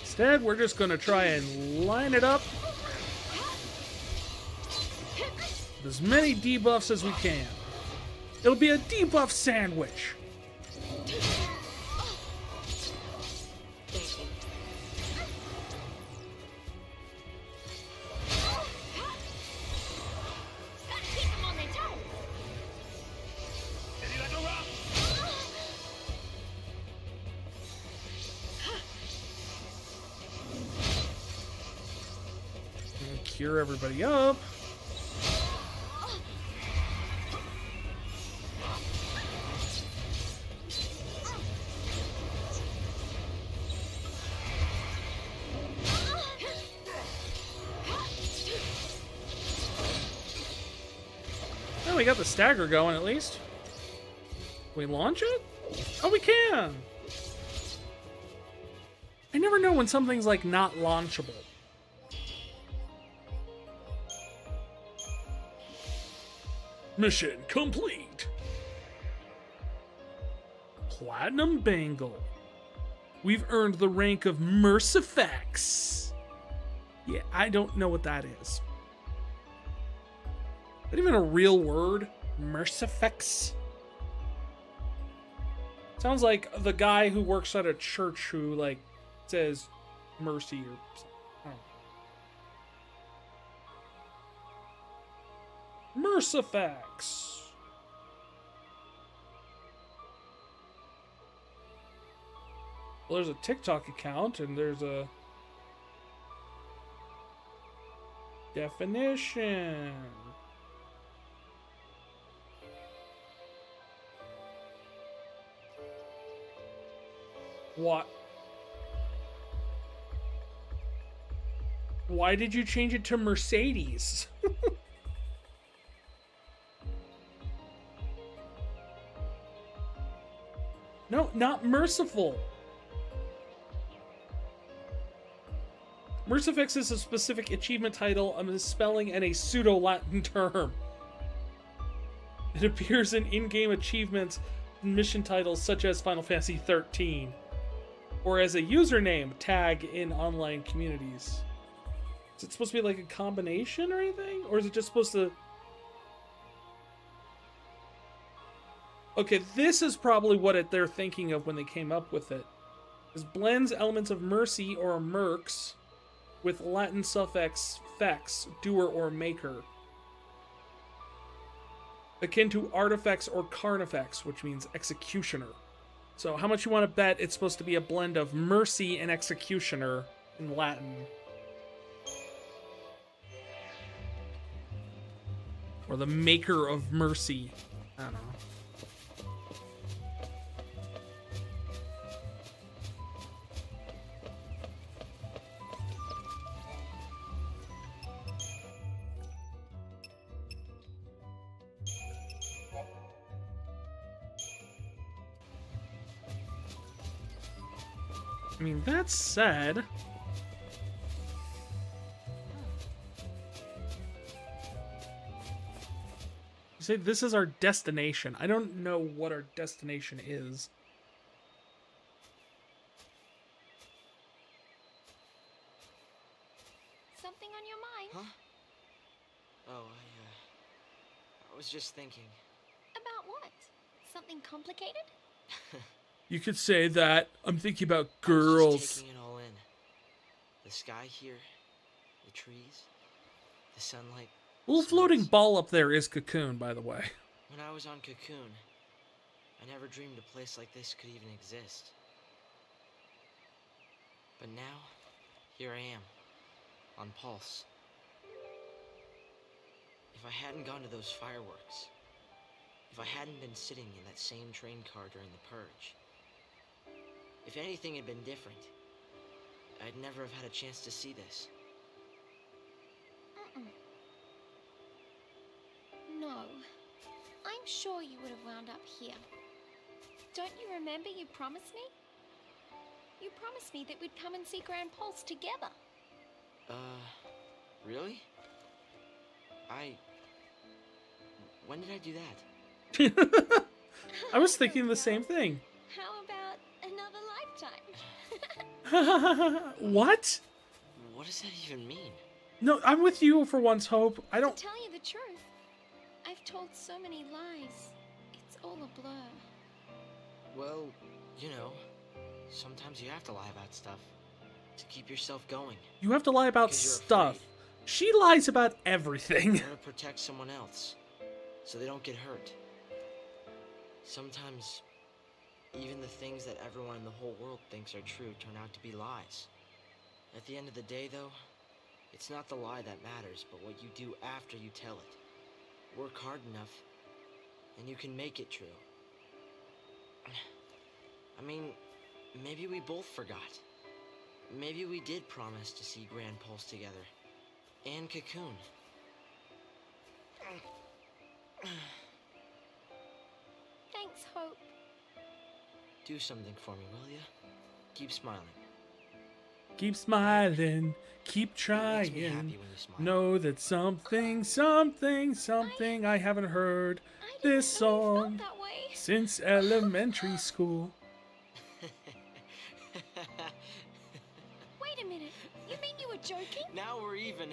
Instead, we're just going to try and line it up with as many debuffs as we can. It'll be a debuff sandwich. Cure everybody up. Well, we got the stagger going at least. Can we launch it? Oh, we can! I never know when something's like not launchable. Mission complete. Platinum Bangle. We've earned the rank of Mercifex. Yeah, I don't know what that is. Is that even a real word? Mercifex? Sounds like the guy who works at a church who, like, says mercy or something. I don't know. Mercifex. Well, there's a TikTok account and there's a definition. What? Why did you change it to Mercedes? No, not merciful. Mercifex is a specific achievement title, a misspelling, and a pseudo-Latin term. It appears in in-game achievements and mission titles such as Final Fantasy XIII, or as a username tag in online communities. Is it supposed to be like a combination or anything? Or is it just supposed to... Okay, this is probably what they're thinking of when they came up with it. It blends elements of mercy or mercs with Latin suffix fex, doer or maker. Akin to artifex or carnifex, which means executioner. So how much you want to bet it's supposed to be a blend of mercy and executioner in Latin? Or the maker of mercy. I don't know. I mean, that said... You say this is our destination. I don't know what our destination is. Something on your mind? Huh? Oh, I was just thinking. About what? Something complicated? You could say that. I'm thinking about I was girls. just taking it all in. The sky here, the trees, the sunlight. The little floating ball up there is Cocoon, by the way. When I was on Cocoon, I never dreamed a place like this could even exist. But now, here I am, on Pulse. If I hadn't gone to those fireworks, if I hadn't been sitting in that same train car during the purge, if anything had been different, I'd never have had a chance to see this. No. I'm sure you would have wound up here. Don't you remember you promised me? You promised me that we'd come and see Gran Pulse together. Really? When did I do that? I was thinking the same thing. How about another lifetime? What? What does that even mean? No, I'm with you for once, Hope. I don't... To tell you the truth, I've told so many lies. It's all a blur. Well, you know, sometimes you have to lie about stuff to keep yourself going. You have to lie about 'Cause you're stuff. afraid. She lies about everything. You want to protect someone else so they don't get hurt. Sometimes even the things that everyone in the whole world thinks are true turn out to be lies. At the end of the day, though, it's not the lie that matters, but what you do after you tell it. Work hard enough, and you can make it true. I mean, maybe we both forgot. Maybe we did promise to see Gran Pulse together. And Cocoon. Thanks, Hope. Do something for me, will ya? Keep smiling. Keep smiling, keep It makes me happy trying. when you smile. Know that something I haven't heard I this didn't know you felt song that way. since elementary school. Wait a minute. You mean you were joking? Now we're even.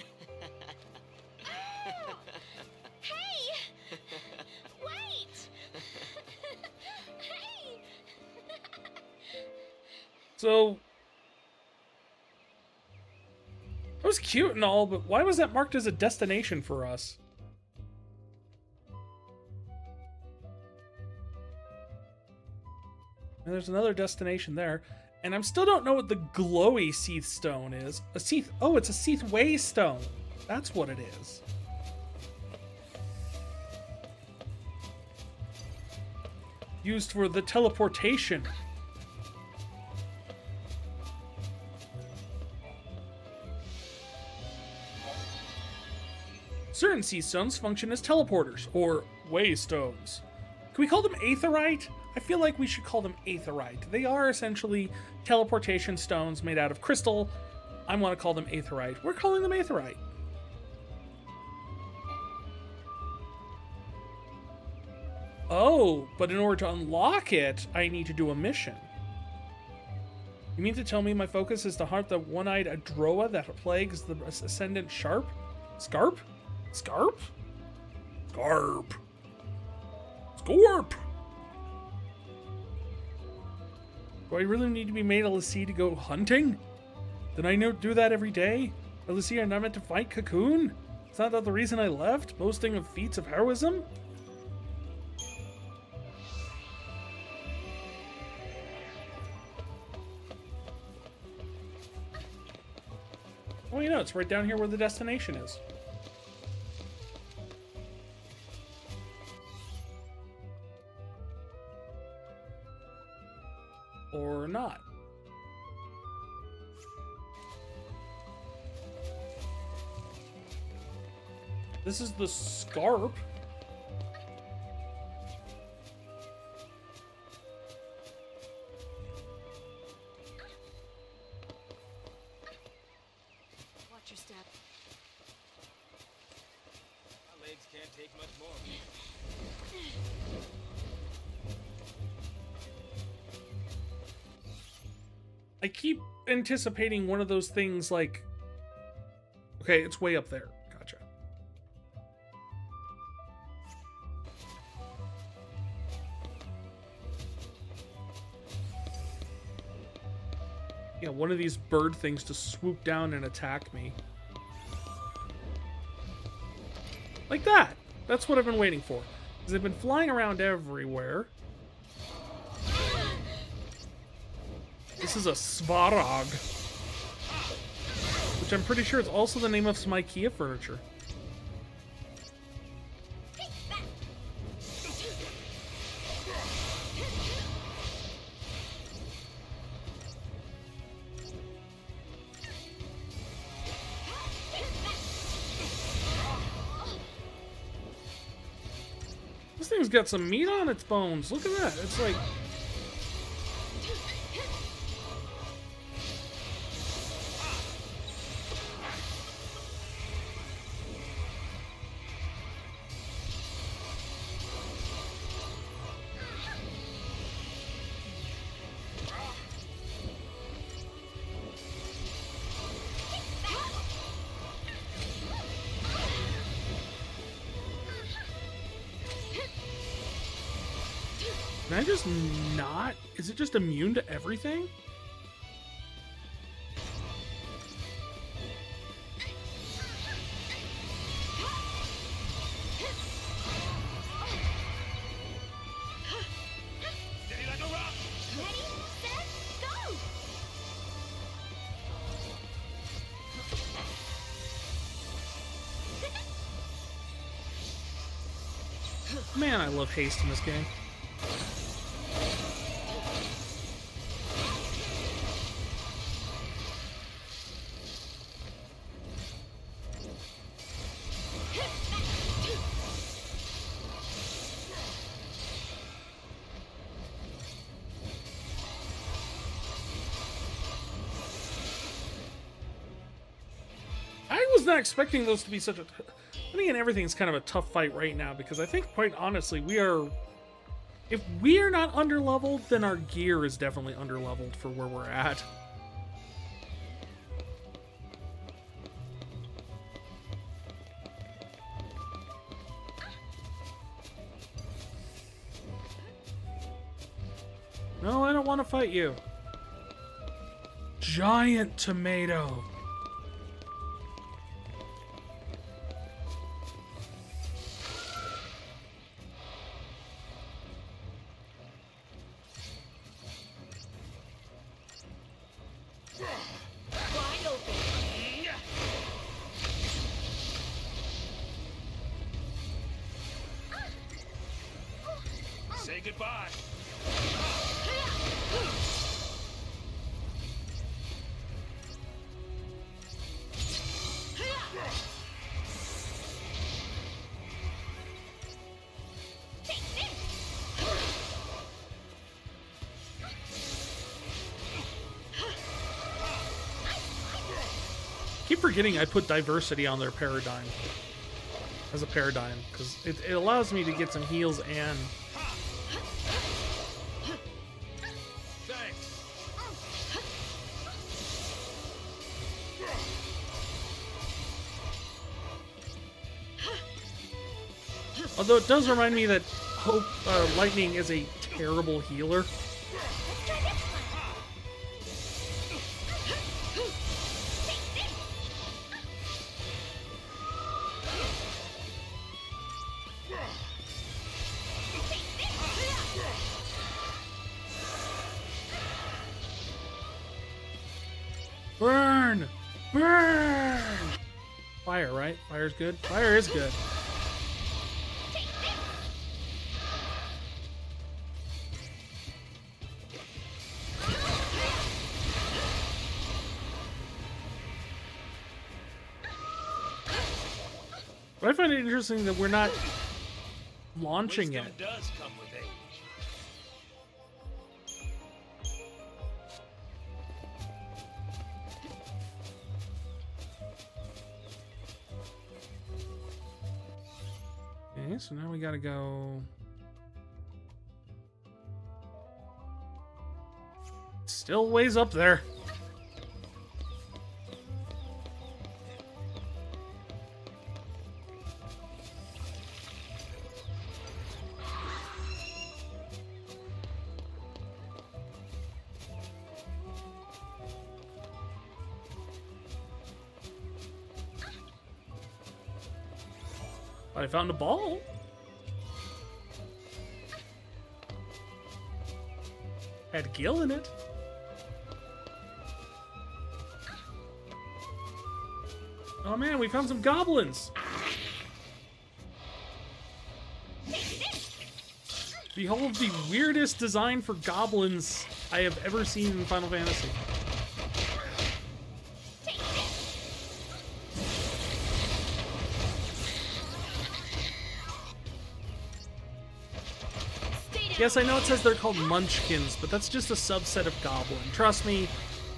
Oh! Hey! Wait! Hey! So that was cute and all, but why was that marked as a destination for us? And there's another destination there. And I still don't know what the glowy Cieth Stone is. A Cieth... Oh, it's a Cieth Way Stone. That's what it is. Used for the teleportation. Certain Cieth Stones function as teleporters, or way stones. Can we call them aetherite? I feel like we should call them aetherite. They are essentially teleportation stones made out of crystal. I want to call them aetherite. We're calling them aetherite. Oh, but in order to unlock it, I need to do a mission. You mean to tell me my focus is to hunt the one-eyed Adroa that plagues the Ascendant Sharp? Scarp? Scarp? Scarp. Scorp! Do I really need to be made a Lassie to go hunting? Did I do that every day? A Lassie are not meant to fight Cocoon? Is not that the reason I left? Boasting of feats of heroism? Oh, you know, it's right down here where the destination is. Or not. This is the Scarp. Watch your step. My legs can't take much more. I keep anticipating one of those things like... Okay, it's way up there. Gotcha. Yeah, one of these bird things to swoop down and attack me. Like that! That's what I've been waiting for. Because they've been flying around everywhere. This is a Svarog. Which I'm pretty sure is also the name of some IKEA furniture. This thing's got some meat on its bones. Look at that. It's like... Can I just not? Is it just immune to everything? Steady like a rock! Ready, set, go! Man, I love haste in this game. not expecting those to be such a... I mean, everything's kind of a tough fight right now, because I think, quite honestly, we are... If we are not underleveled, then our gear is definitely underleveled for where we're at. No, I don't want to fight you. Giant tomato. Wide open. Say goodbye. Keep forgetting I put diversity on their paradigm as a paradigm, because it allows me to get some heals and Thanks. although it does remind me that lightning is a terrible healer. Burn! Burn! Fire, right? Fire's good? Fire is good. But I find it interesting that we're not launching Wisdom it. does come with age. Okay, so now we gotta go... Still ways up there. I found a ball. Had gill in it. Oh man, we found some goblins. Behold the weirdest design for goblins I have ever seen in Final Fantasy. Yes, I know it says they're called munchkins, but that's just a subset of goblin. Trust me,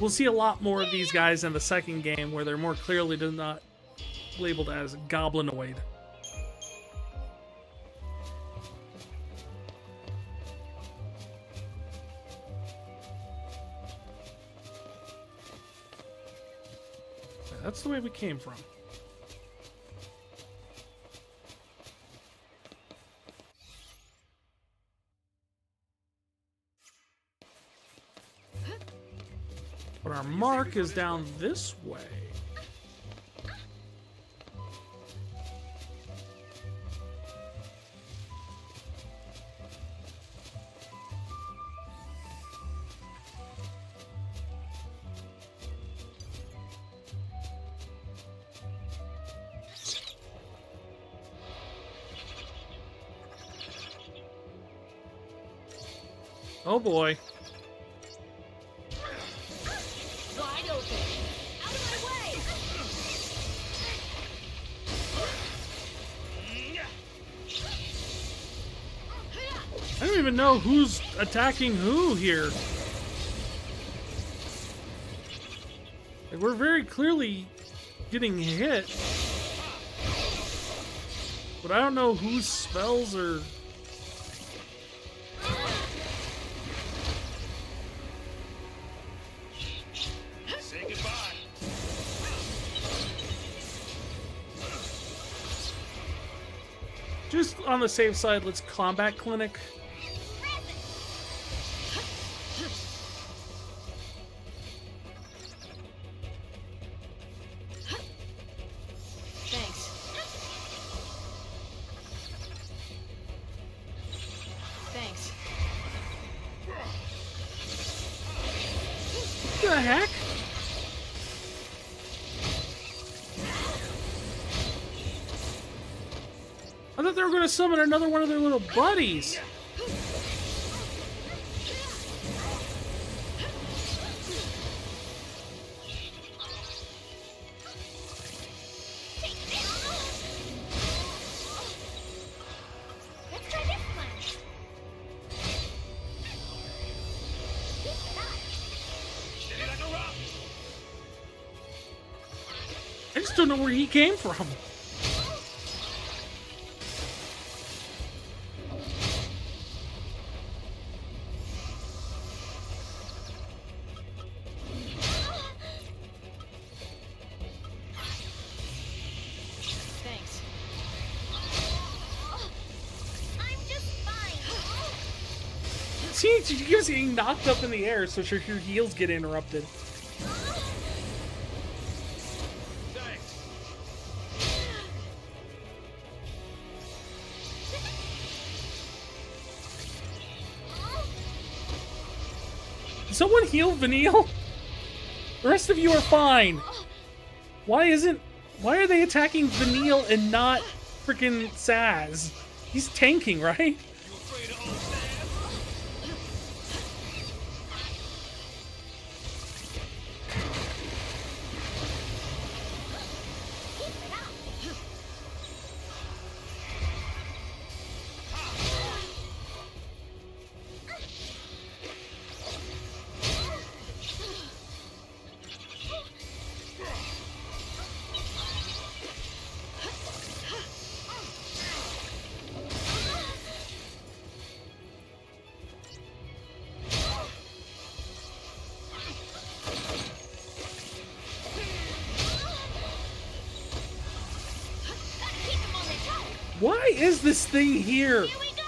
we'll see a lot more of these guys in the second game where they're more clearly not labeled as goblinoid. That's the way we came from. But our mark is down this way. Oh boy. Wide open. Out of my way! I don't even know who's attacking who here. Like, we're very clearly getting hit. But I don't know whose spells are... Say goodbye. Just on the safe side, let's combat clinic. Thanks. Thanks. What the heck? I thought they were going to summon another one of their little buddies. Let's try this one. Steady like a rock. I just don't know where he came from. Thanks. I'm just fine. See, she keeps getting knocked up in the air, so her heels get interrupted. Thanks. Did someone heal Vanille? The rest of you are fine. Why are they attacking Vanille and not freaking Saz? He's tanking, right? You afraid of old Stan? Why is this thing here? Here we go.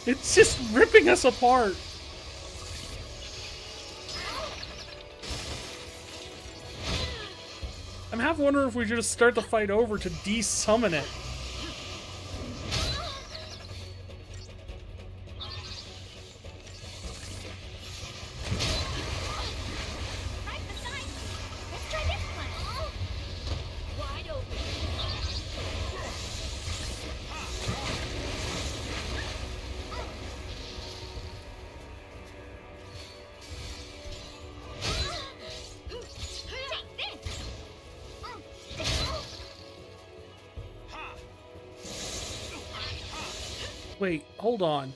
It's just ripping us apart. I'm half wondering if we should just start the fight over to de-summon it. Right beside me. Let's try this one. Wide open. Take this. Wait, hold on.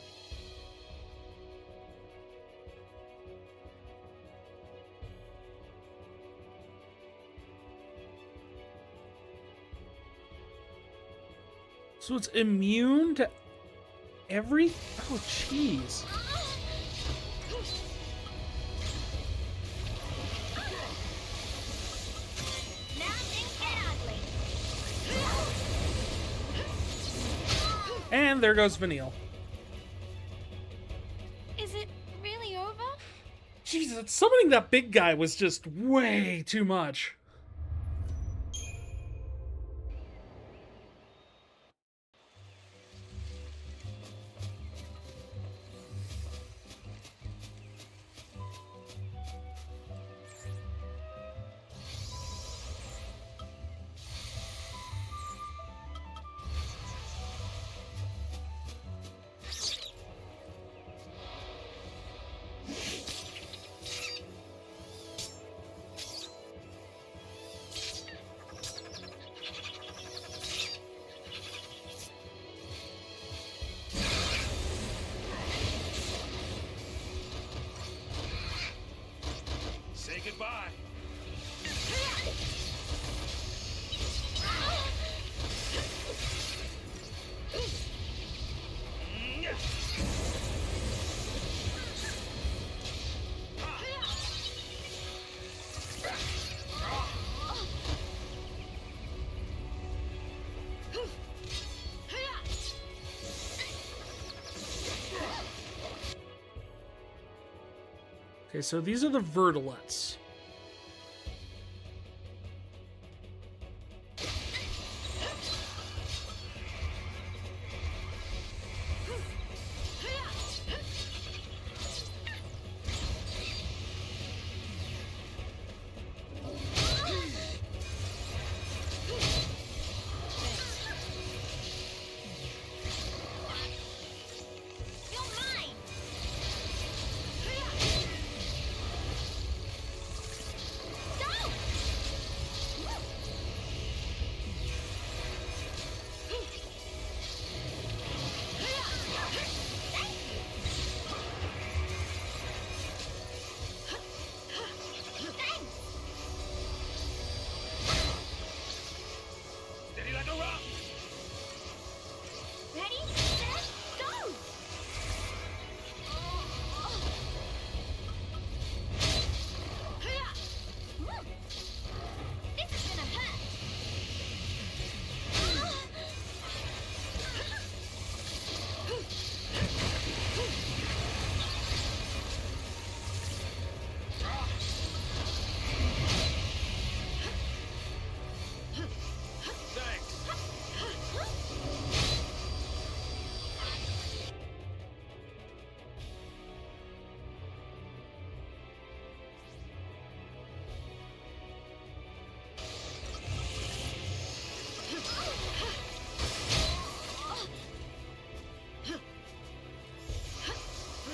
So it's immune to every... Oh, jeez. Now things get ugly. And there goes Vanille. Is it really over? Jesus, summoning that big guy was just way too much. Say goodbye. Okay, so these are the vertilets.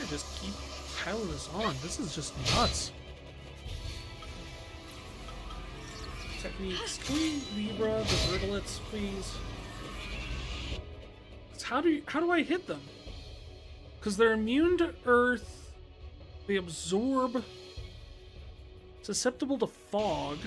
Just keep piling this on. This is just nuts. Techniques. Can we Libra the vertilets, please? How do I hit them? Because they're immune to earth. They absorb. Susceptible to fog.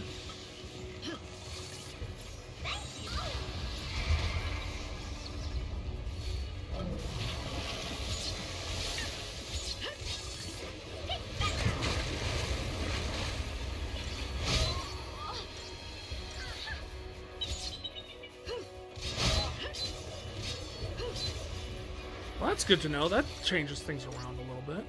Well, that's good to know. That changes things around a little bit.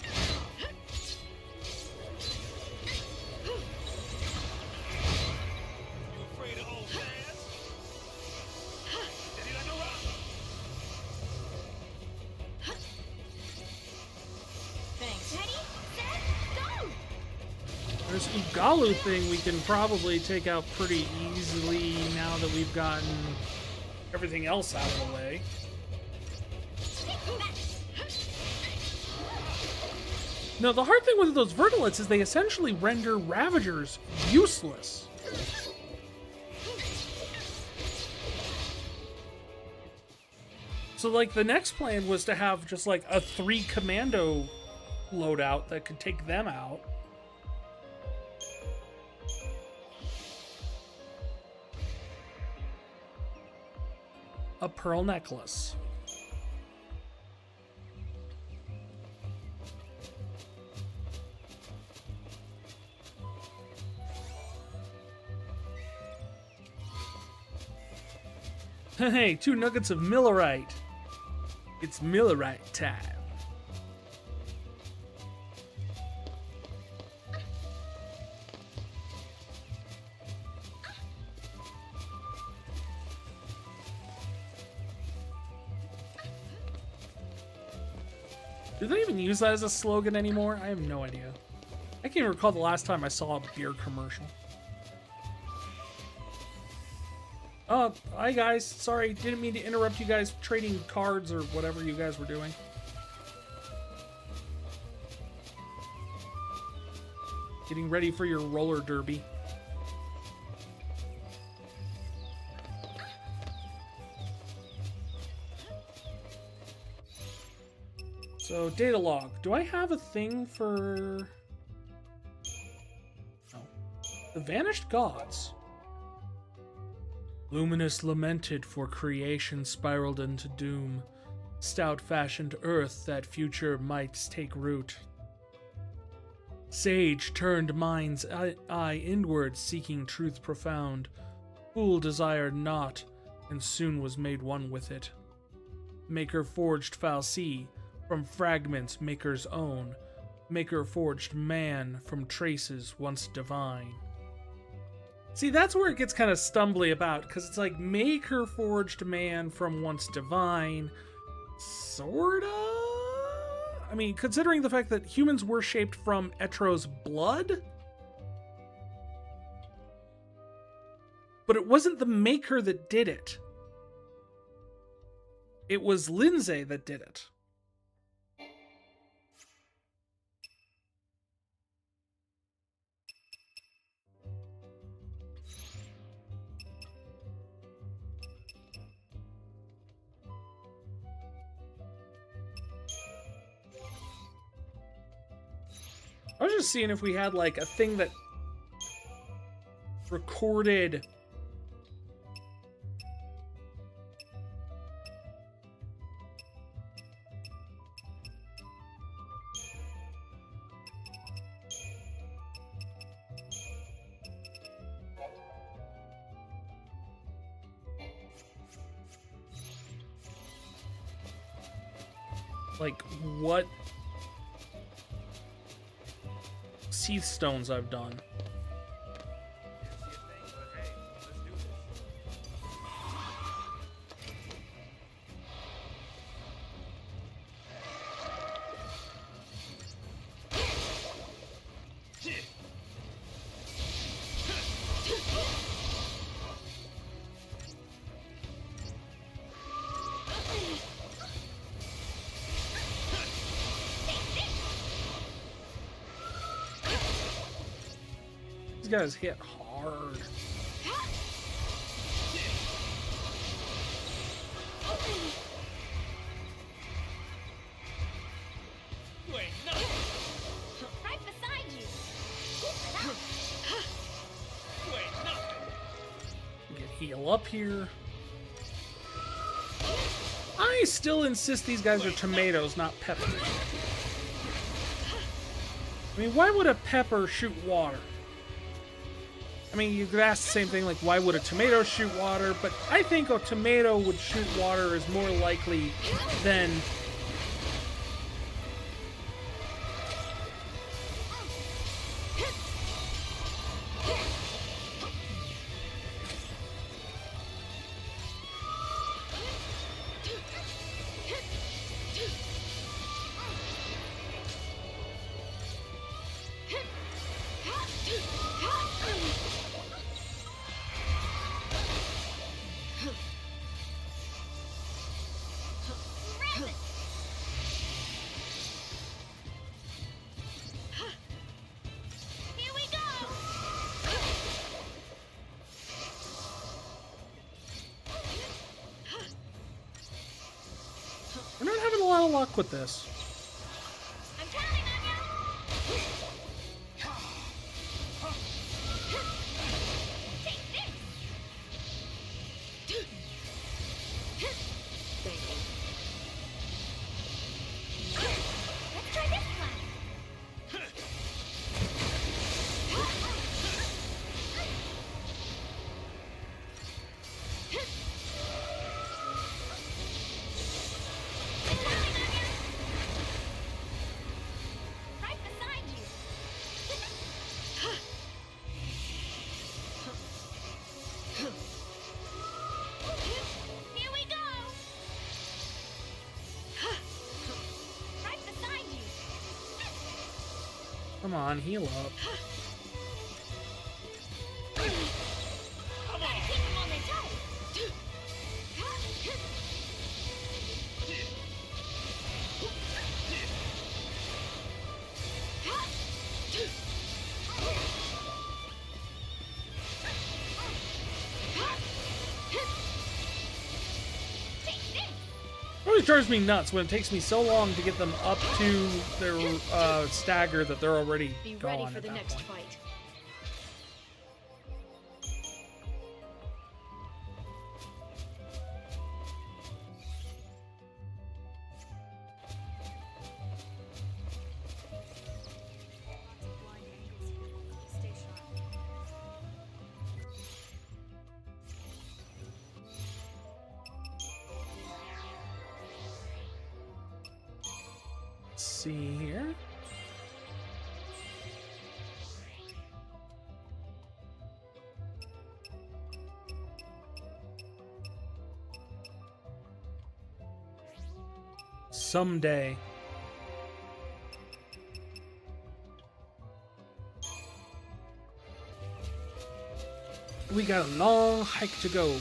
This Ugalu thing we can probably take out pretty easily now that we've gotten everything else out of the way. No, the hard thing with those vertilets is they essentially render Ravagers useless. So, like, the next plan was to have just, like, a 3 commando loadout that could take them out. A pearl necklace. Hey, 2 nuggets of millerite. It's millerite time. Do they even use that as a slogan anymore? I have no idea. I can't even recall the last time I saw a beer commercial. Oh, hi guys. Sorry, didn't mean to interrupt you guys trading cards or whatever you guys were doing. Getting ready for your roller derby. So, data log. Do I have a thing for... No. The Vanished Gods. Luminous lamented for creation spiraled into doom. Stout fashioned earth that future might take root. Sage turned mind's eye inward, seeking truth profound. Fool desired naught, and soon was made one with it. Maker forged fal'Cie, from fragments maker's own. Maker forged man from traces once divine. See, that's where it gets kind of stumbly about, because it's like Maker forged man from once divine, sorta? I mean, considering the fact that humans were shaped from Etro's blood? But it wasn't the Maker that did it. It was Lindsay that did it. I was just seeing if we had like a thing that recorded like what Cieth Stones I've done. These guys hit hard. Wait, no! Right beside you. Wait, no! Get heal up here. I still insist these guys are tomatoes, not peppers. I mean, why would a pepper shoot water? I mean, you could ask the same thing, like, why would a tomato shoot water? But I think a tomato would shoot water is more likely than... We're not having a lot of luck with this. I'm counting on you. Take this. Thank you. Let's try this one. Right beside you. Here we go. Right beside you. Come on, heal up. Gotta keep them on their toes. Take this. It always drives me nuts when it takes me so long to get them up to their stagger that they're already Be gone ready for at the that next point. fight. Let's see here. Someday. We got a long hike to go.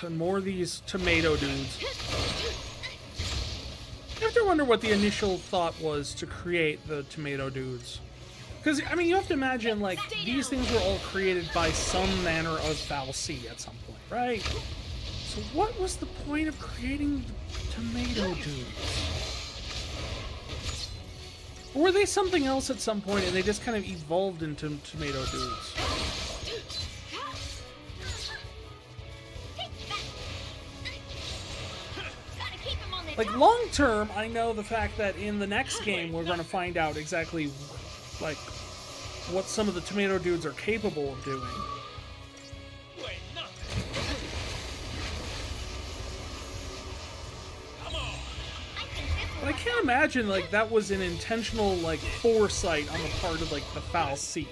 And more of these tomato dudes. I have to wonder what the initial thought was to create the tomato dudes. Because, I mean, you have to imagine, like, these things were all created by some manner of fal'Cie at some point, right? So what was the point of creating the tomato dudes? Or were they something else at some point and they just kind of evolved into tomato dudes? Like, long term, I know the fact that in the next game we're going to find out exactly, like, what some of the tomato dudes are capable of doing. Wait, no. Come on. But I can't imagine, like, that was an intentional, like, foresight on the part of, like, the fal'Cie.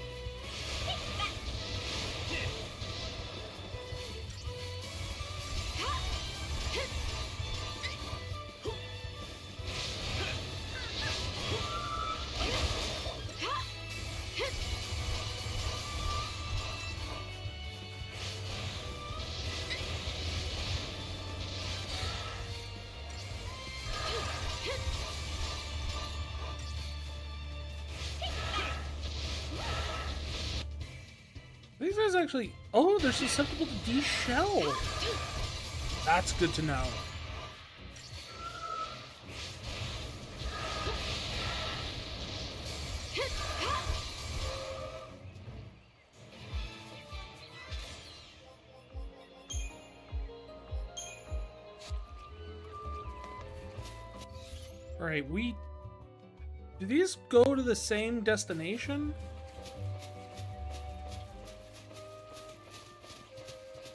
These guys actually... Oh, they're susceptible to de-shell. That's good to know. Alright, we... Do these go to the same destination?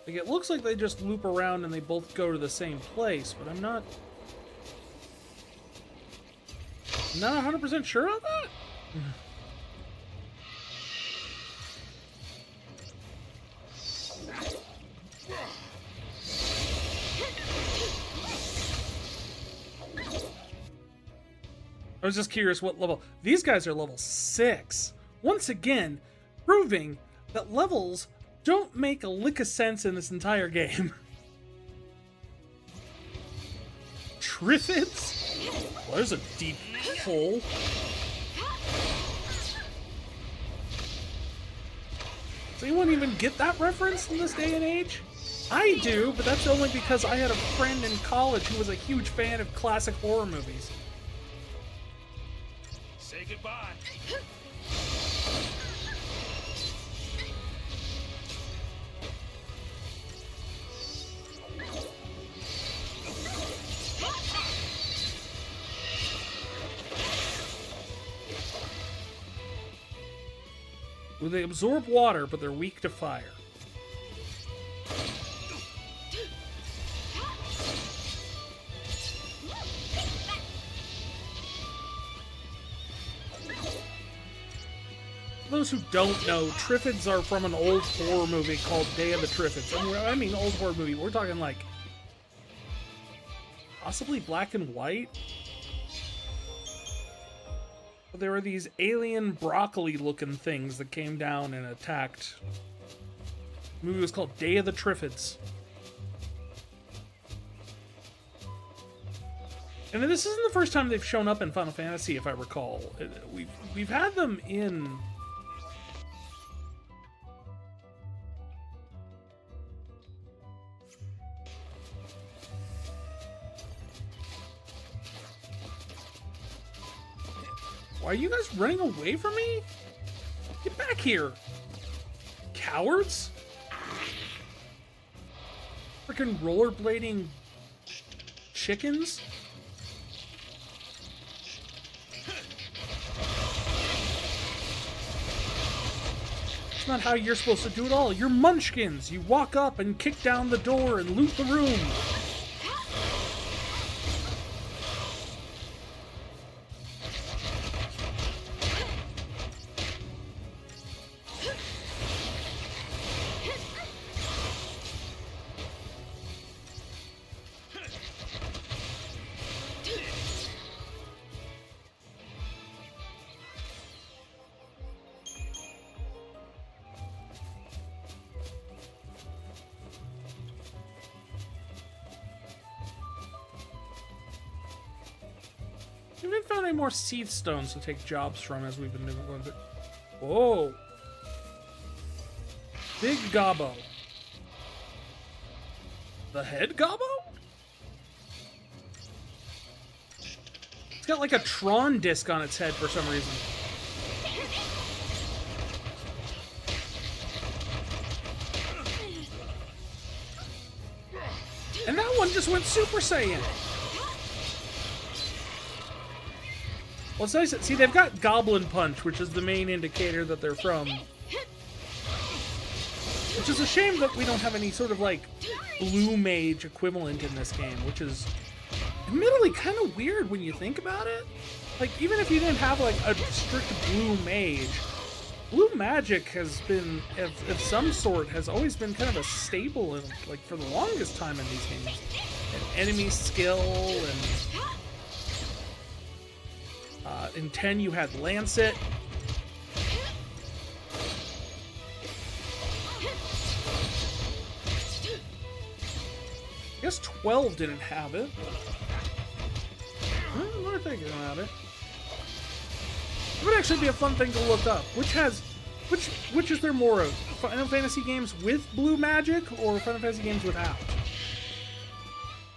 Like, it looks like they just loop around and they both go to the same place, but I'm not 100% sure on that? I was just curious what level. These guys are level 6. Once again, proving that levels don't make a lick of sense in this entire game. Triffids? Well, there's a deep hole. Does anyone even get that reference in this day and age? I do, but that's only because I had a friend in college who was a huge fan of classic horror movies. Say goodbye. Well, they absorb water, but they're weak to fire. For those who don't know, Triffids are from an old horror movie called Day of the Triffids. And I mean old horror movie, we're talking like possibly black and white. But there were these alien broccoli-looking things that came down and attacked. The movie was called Day of the Triffids. And this isn't the first time they've shown up in Final Fantasy, if I recall. We've had them in... Why are you guys running away from me? Get back here! Cowards? Freaking rollerblading chickens? It's not how you're supposed to do it all. You're munchkins. You walk up and kick down the door and loot the room. We haven't found any more Cieth Stones to take jobs from as we've been doing. Whoa. Big Gobbo. The head Gobbo? It's got like a Tron disc on its head for some reason. And that one just went Super Saiyan. Well, it's nice. See, they've got Goblin Punch, which is the main indicator that they're from. Which is a shame that we don't have any sort of, like, Blue Mage equivalent in this game, which is admittedly kind of weird when you think about it. Like, even if you didn't have, like, a strict Blue Mage, Blue Magic has been, of some sort, has always been kind of a staple, in, like, for the longest time in these games. And enemy skill, and in 10 you had Lancet. I guess 12 didn't have it. What are thinking about it? It would actually be a fun thing to look up. Which is there more of? Final Fantasy games with Blue Magic or Final Fantasy games without?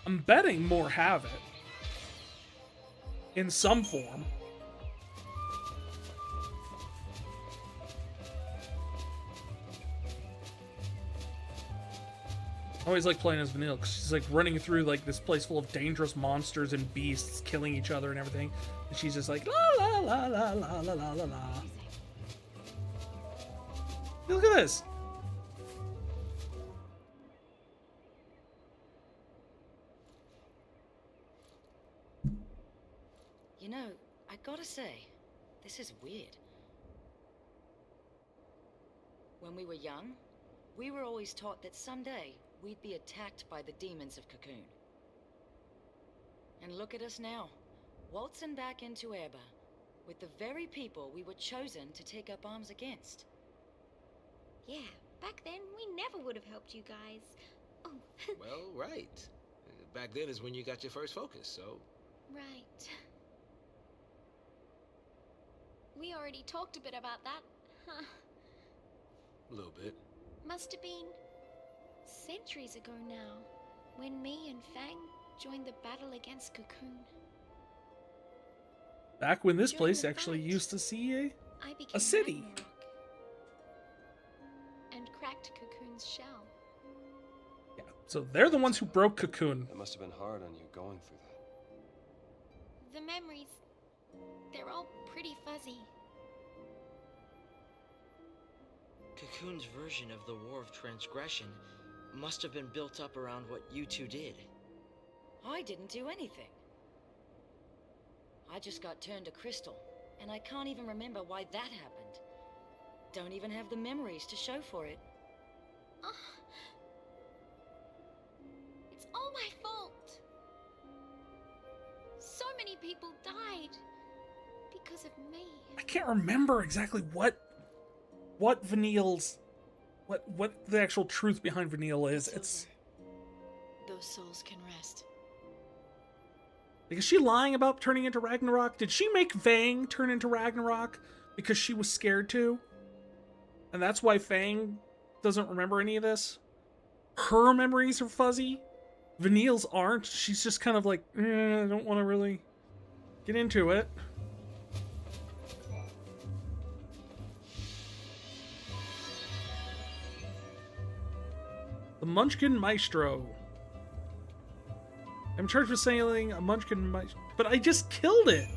I'm betting more have it. In some form. I always like playing as Vanille because she's like running through like this place full of dangerous monsters and beasts killing each other and everything. And she's just like la la la la la la la la la. Look at this. You know, I gotta say, this is weird. When we were young, we were always taught that someday we'd be attacked by the demons of Cocoon. And look at us now, waltzing back into Erba, with the very people we were chosen to take up arms against. Yeah, back then we never would have helped you guys. Oh. Well, right. Back then is when you got your first focus, so... Right. We already talked a bit about that, huh? A little bit. Must have been centuries ago now, when me and Fang joined the battle against Cocoon. Back when this During place the actually fight, used to see I became a city. Ragnarok and cracked Cocoon's shell. Yeah, so they're the ones who broke Cocoon. That must have been hard on you going through that. The memories, they're all pretty fuzzy. Cocoon's version of the War of Transgression must have been built up around what you two did. I didn't do anything. I just got turned to crystal, and I can't even remember why that happened. Don't even have the memories to show for it. It's all my fault. So many people died because of me. I can't remember exactly what Vanille's, what the actual truth behind Vanille is. It's Those souls can rest. like, is she lying about turning into Ragnarok? Did she make Fang turn into Ragnarok because she was scared to? And that's why Fang doesn't remember any of this? Her memories are fuzzy. Vanille's aren't. She's just kind of like, I don't want to really get into it. The Munchkin Maestro. I'm charged with sailing a Munchkin Maestro, but I just killed it.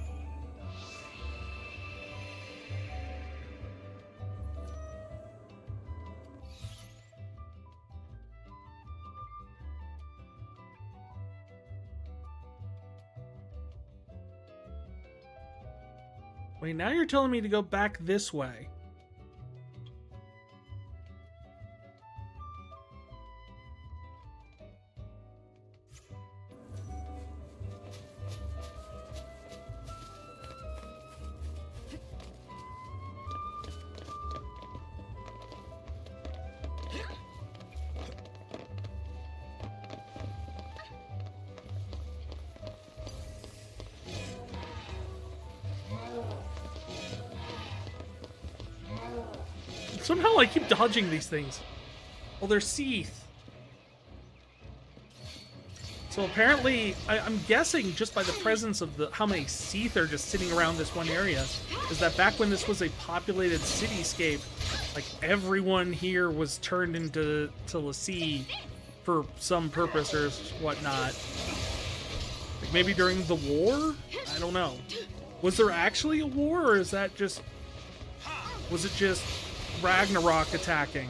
Wait, now you're telling me to go back this way. Somehow I keep dodging these things. Well, they're Cieth. So apparently, I'm guessing just by the presence of how many Cieth are just sitting around this one area, is that back when this was a populated cityscape, like everyone here was turned into l'Cie for some purpose or whatnot. Like maybe during the war? I don't know. Was there actually a war, or is that just... was it just Ragnarok attacking?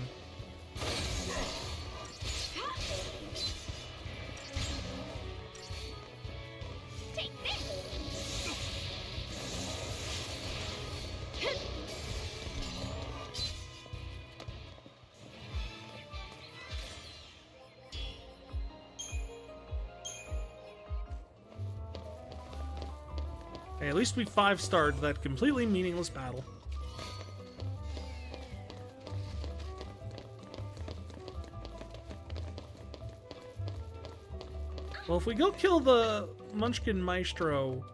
Okay, at least we 5-starred that completely meaningless battle. Well, if we go kill the Munchkin Maestro,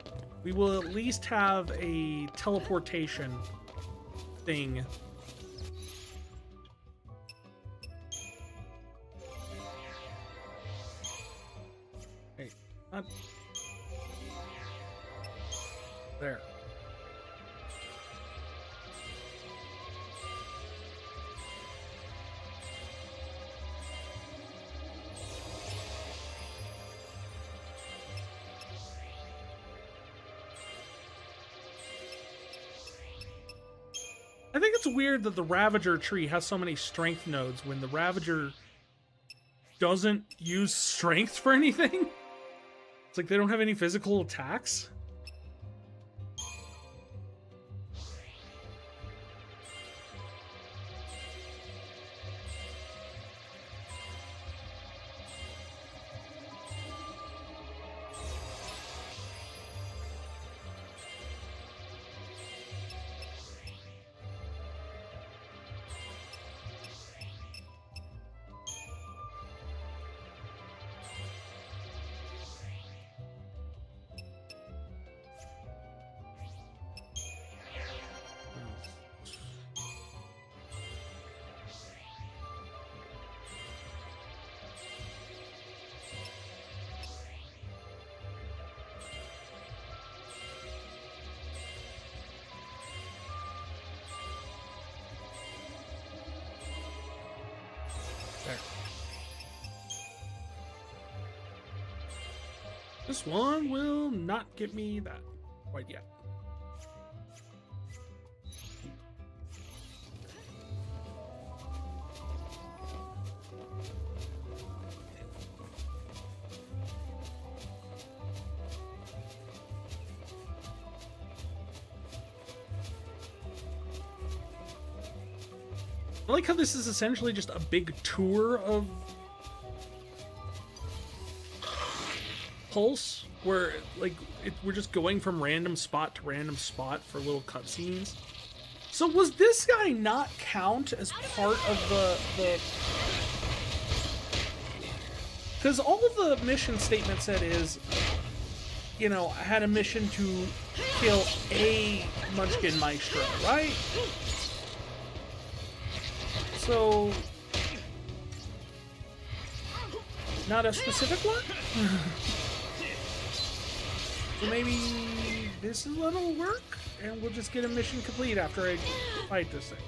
we will at least have a teleportation thing. Hey, not... there. I think it's weird that the Ravager tree has so many strength nodes when the Ravager doesn't use strength for anything. It's like they don't have any physical attacks. This one will not get me that quite yet. I like how this is essentially just a big tour of Pulse, where like we're just going from random spot to random spot for little cutscenes. So was this guy not count as part of the because all of the mission statement said is, you know, I had a mission to kill a Munchkin Maestro, right? So not a specific one? So maybe this is what'll work, and we'll just get a mission complete after I fight this thing.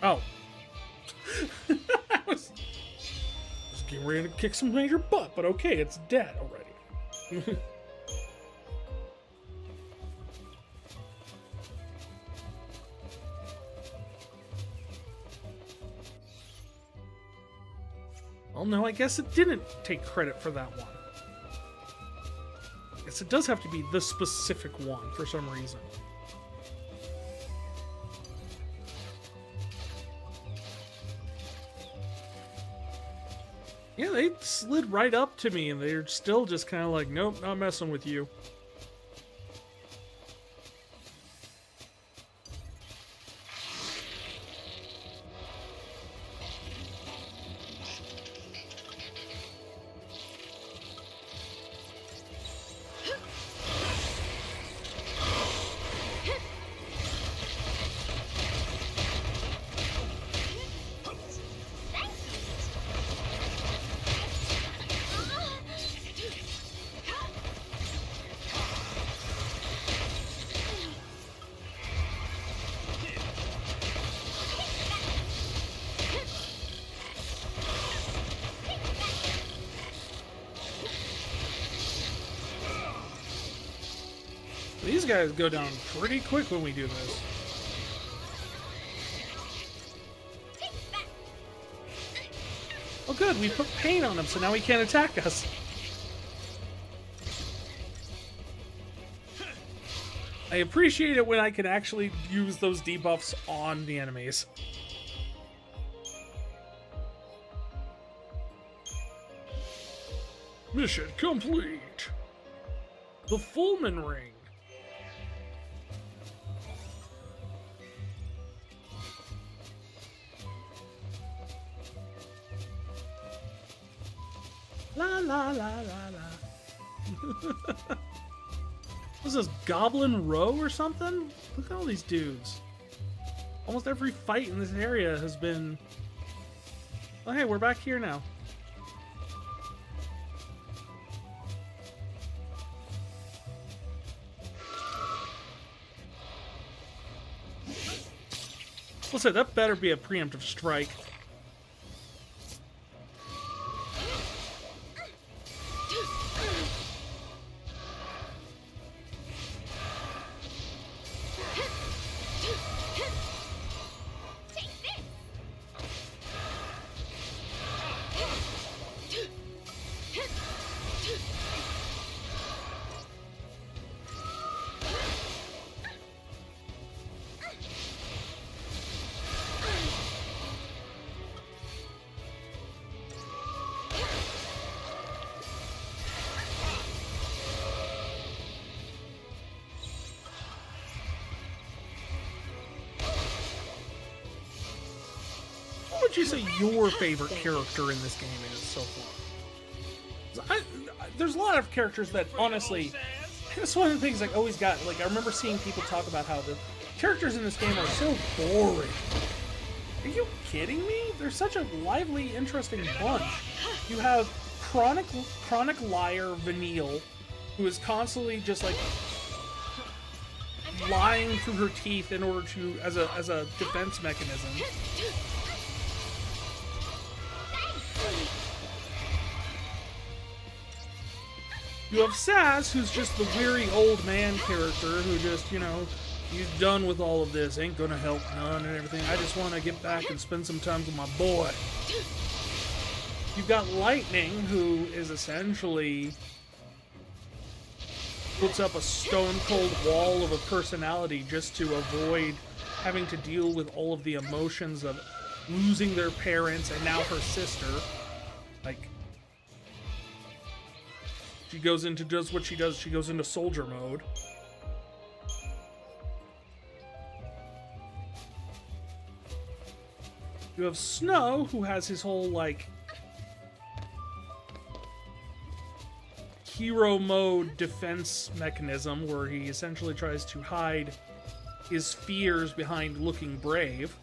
Oh. I was getting ready to kick some major butt, but okay, it's dead already. Well, no, I guess it didn't take credit for that one. I guess it does have to be the specific one for some reason. Yeah, they slid right up to me, and they're still just kind of like, nope, not messing with you. These guys go down pretty quick when we do this. Oh good, we put paint on him, so now he can't attack us. I appreciate it when I can actually use those debuffs on the enemies. Mission complete. The Fulman Ring. La la la la la. Was this Goblin Row or something? Look at all these dudes. Almost every fight in this area has been... Oh hey, we're back here now. We'll say that better be a preemptive strike. What would you say your favorite character in this game is so far? There's a lot of characters that, honestly, that's one of the things I always got. Like, I remember seeing people talk about how the characters in this game are so boring. Are you kidding me? They're such a lively, interesting bunch. You have chronic liar Vanille, who is constantly just like lying through her teeth in order to, as a defense mechanism. You have Sass, who's just the weary old man character who just, you know, he's done with all of this, ain't gonna help none and everything. I just want to get back and spend some time with my boy. You've got Lightning, who is essentially puts up a stone-cold wall of a personality just to avoid having to deal with all of the emotions of losing their parents and now her sister. Like, she goes into, does what she does, she goes into soldier mode. You have Snow, who has his whole, like, hero mode defense mechanism where he essentially tries to hide his fears behind looking brave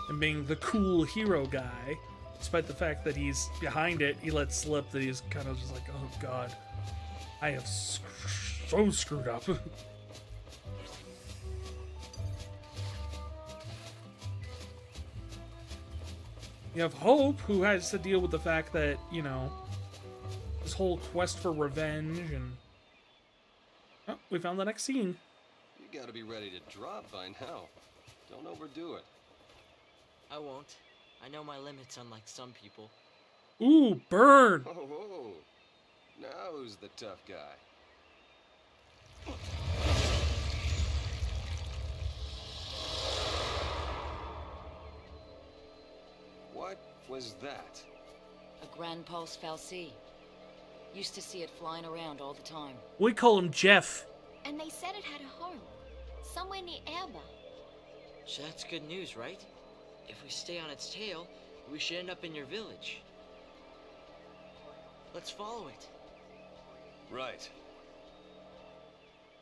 and being the cool hero guy. Despite the fact that he's behind it, he lets slip that he's kind of just like, oh god, I have so screwed up. You have Hope, who has to deal with the fact that, you know, this whole quest for revenge and... Oh, we found the next scene. You gotta be ready to drop by now. Don't overdo it. I won't. I know my limits, unlike some people. Ooh, burn! Oh, whoa. Now who's the tough guy? What was that? A Gran Pulse fal'Cie. Used to see it flying around all the time. We call him Jeff. And they said it had a home, somewhere near Erba. So that's good news, right? If we stay on its tail, we should end up in your village. Let's follow it. Right.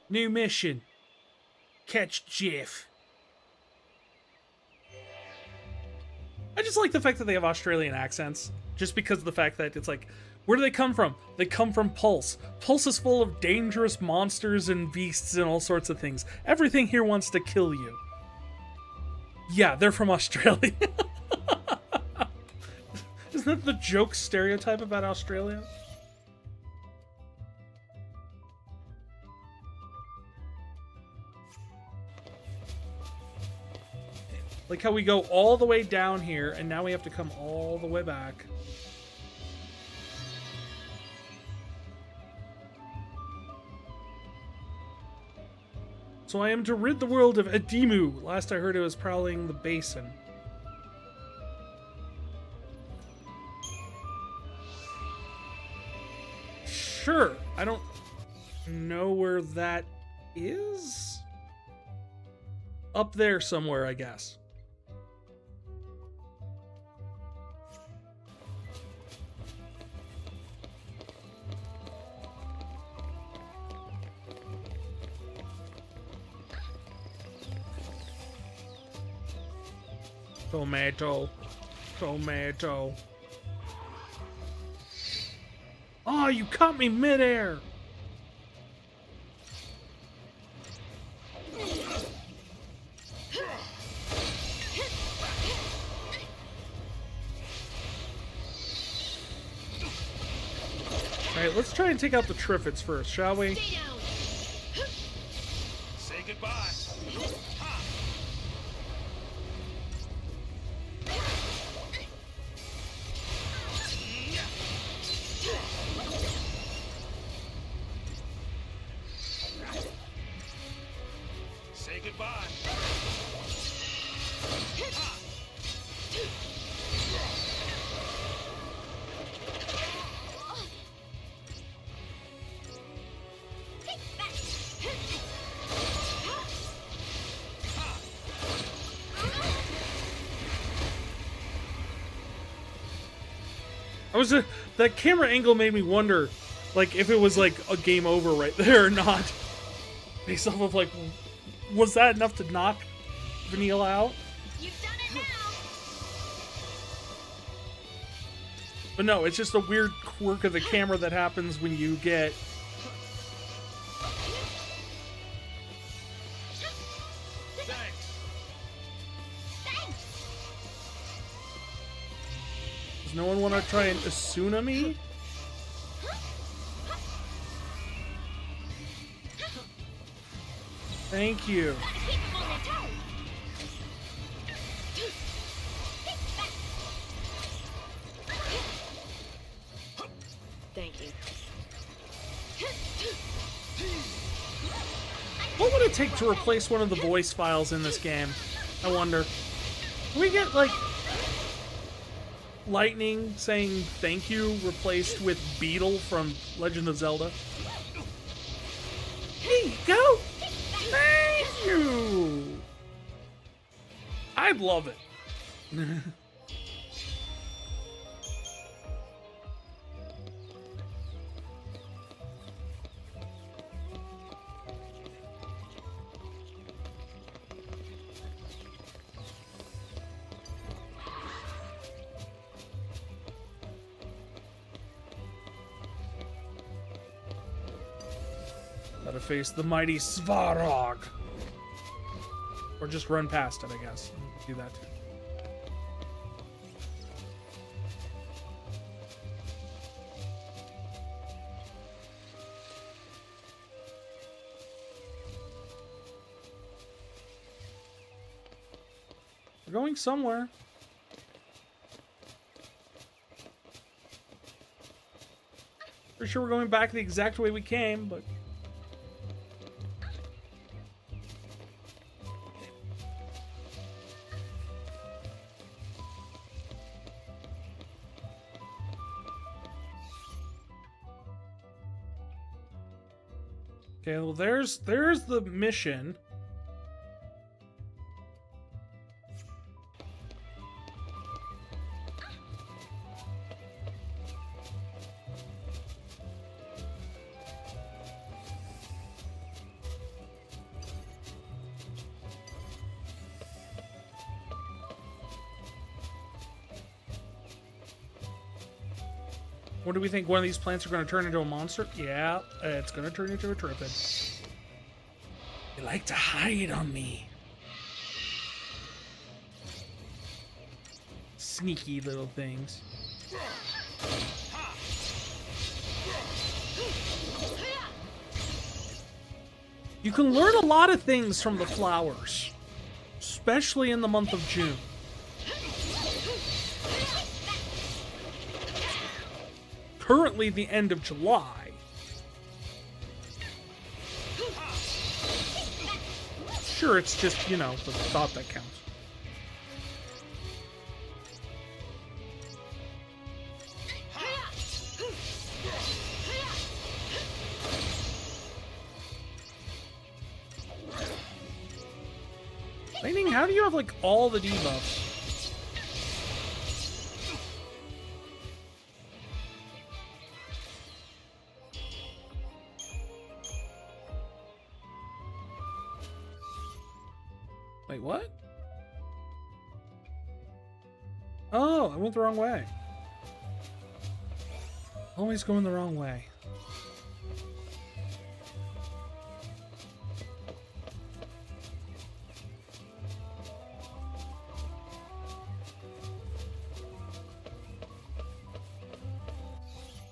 New mission. Catch Jeff. I just like the fact that they have Australian accents. Just because of the fact that it's like, where do they come from? They come from Pulse. Pulse is full of dangerous monsters and beasts and all sorts of things. Everything here wants to kill you. Yeah, they're from Australia. Isn't that the joke stereotype about Australia? Like how we go all the way down here, and now we have to come all the way back. So I am to rid the world of Edimu. Last I heard it was prowling the basin. Sure. I don't know where that is. Up there somewhere, I guess. Tomato. Tomato. Oh, you caught me midair! Alright, let's try and take out the Triffids first, shall we? Say goodbye. Say goodbye. That camera angle made me wonder, like, if it was like a game over right there or not. Based off of like, was that enough to knock Vanille out? You've done it now! But no, it's just a weird quirk of the camera that happens when you get. Thanks. Does no one want to try an Asuna me? Thank you. Keep them on their toes! Thank you. What would it take to replace one of the voice files in this game? I wonder. Can we get, like, Lightning saying thank you replaced with Beetle from Legend of Zelda? Here you go! Thank you! I'd love it. Gotta face the mighty Svarog. Or just run past it, I guess. Do that too. We're going somewhere. For sure we're going back the exact way we came, but... Okay, well, there's the mission. What do we think? One of these plants are going to turn into a monster? Yeah, it's going to turn into a Trifid. You like to hide on me. Sneaky little things. You can learn a lot of things from the flowers, especially in the month of June. Currently the end of July. Sure, it's just, you know, the thought that counts. Lightning, how do you have, like, all the debuffs? Wait, what? Oh, I went the wrong way. Always going the wrong way.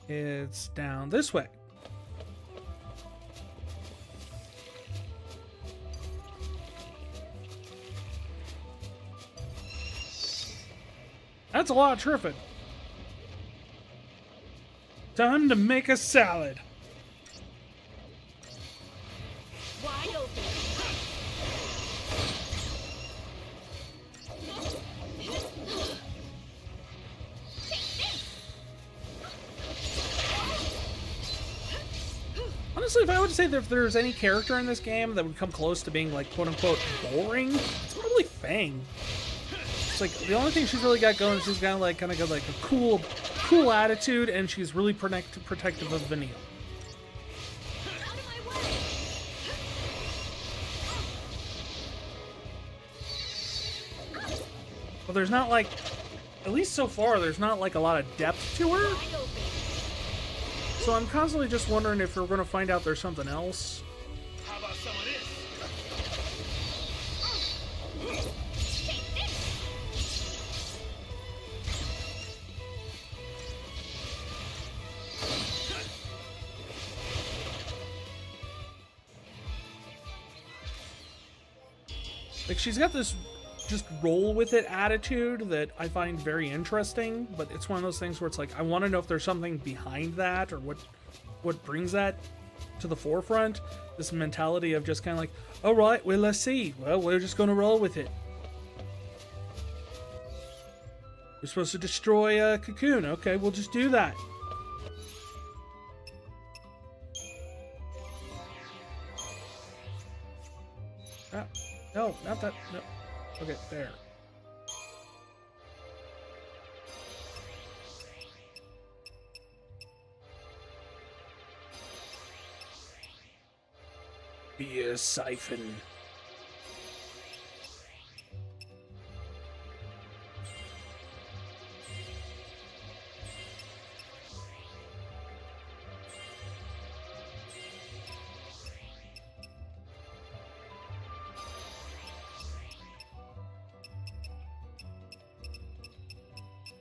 It's down this way. That's a lot of Trifid. Time to make a salad. Wide open. Honestly, if I would say that if there's any character in this game that would come close to being, like, quote-unquote boring, it's probably Fang. It's like, the only thing she's really got going is she's got, like, kind of got, like, a cool attitude, and she's really protective of Vanille. But there's not, like, at least so far, there's not, like, a lot of depth to her. So I'm constantly just wondering if we're going to find out there's something else. How about some of this? Like, she's got this just roll with it attitude that I find very interesting, but it's one of those things where it's like, I want to know if there's something behind that or what brings that to the forefront. This mentality of just kind of like, all right, well, let's see. Well, we're just going to roll with it. We're supposed to destroy a cocoon. Okay, we'll just do that. Ah, no, not that. No. Okay, there. Be a siphon.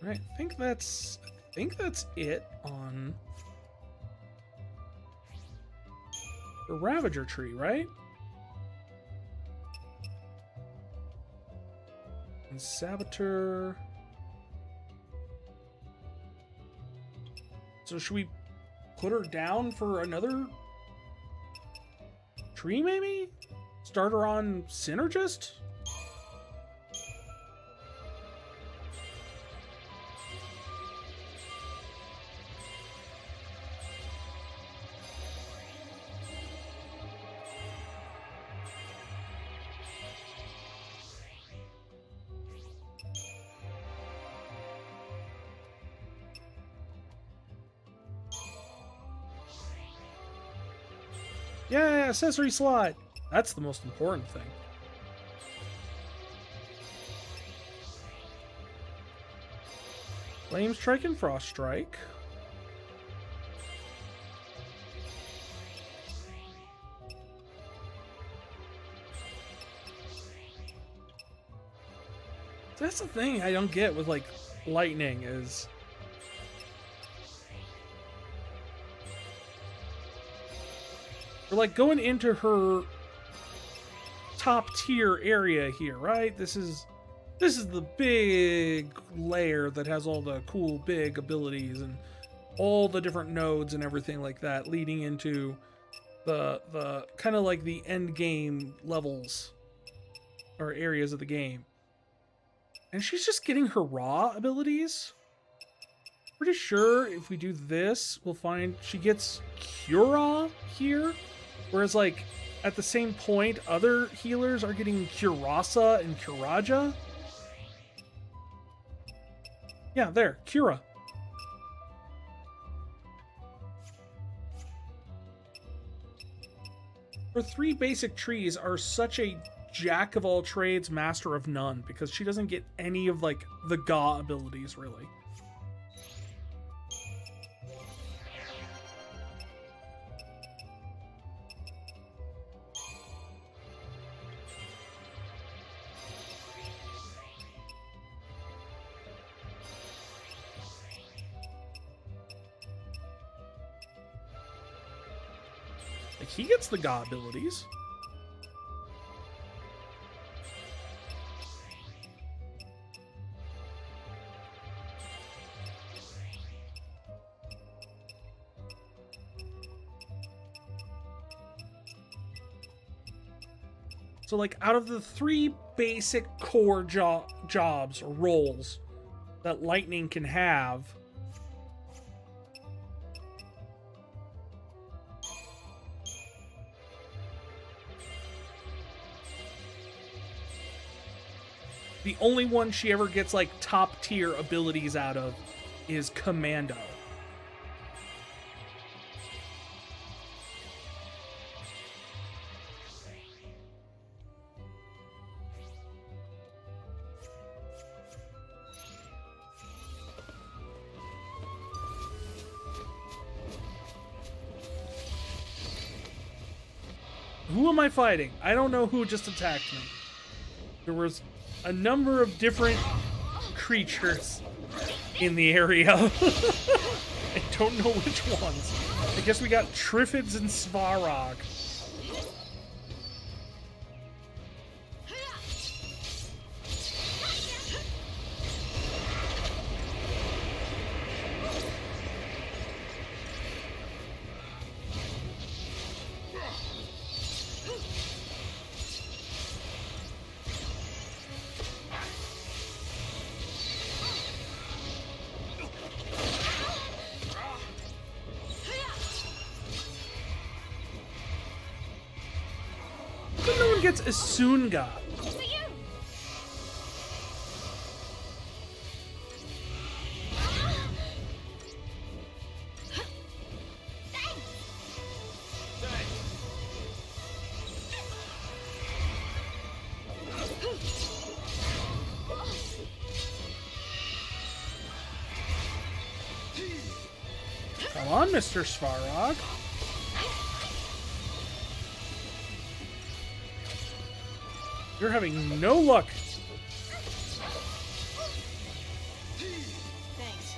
Right, I think that's it on the Ravager tree, right? And Saboteur. So should we put her down for another tree, maybe? Start her on Synergist? Yeah, accessory slot. That's the most important thing. Flame Strike and Frost Strike. That's the thing I don't get with like lightning is we're like going into her top tier area here, right? This is the big layer that has all the cool big abilities and all the different nodes and everything like that, leading into the kind of like the end game levels or areas of the game. And she's just getting her raw abilities. Pretty sure if we do this, we'll find she gets Cura here. Whereas, like, at the same point, other healers are getting Curasa and Curaja. Yeah, there, Cura. Her 3 basic trees are such a jack of all trades, master of none, because she doesn't get any of, like, the Ga abilities, really. Like, he gets the Ga abilities. So, like, out of the 3 basic core jobs or roles that Lightning can have, the only one she ever gets, like, top tier abilities out of is Commando. Who am I fighting? I don't know who just attacked me. There was a number of different creatures in the area. I don't know which ones. I guess we got Triffids and Svarog. No one gets Asunga. Come on, Mr. Svarog. You're having no luck. Thanks.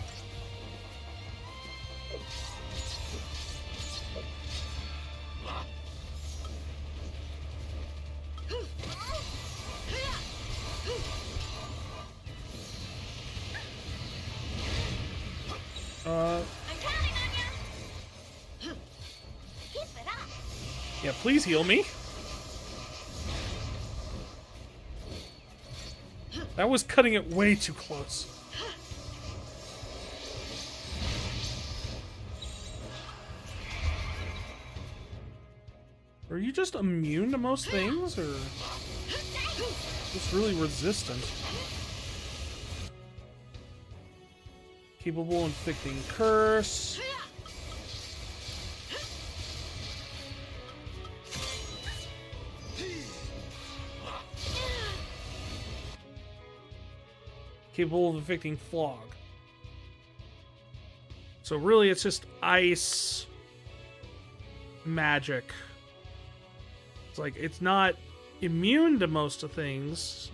Yeah, please heal me. That was cutting it way too close. Are you just immune to most things, or just really resistant? Capable of inflicting curse. Capable of inflicting flog. So really it's just ice magic. It's like it's not immune to most of things.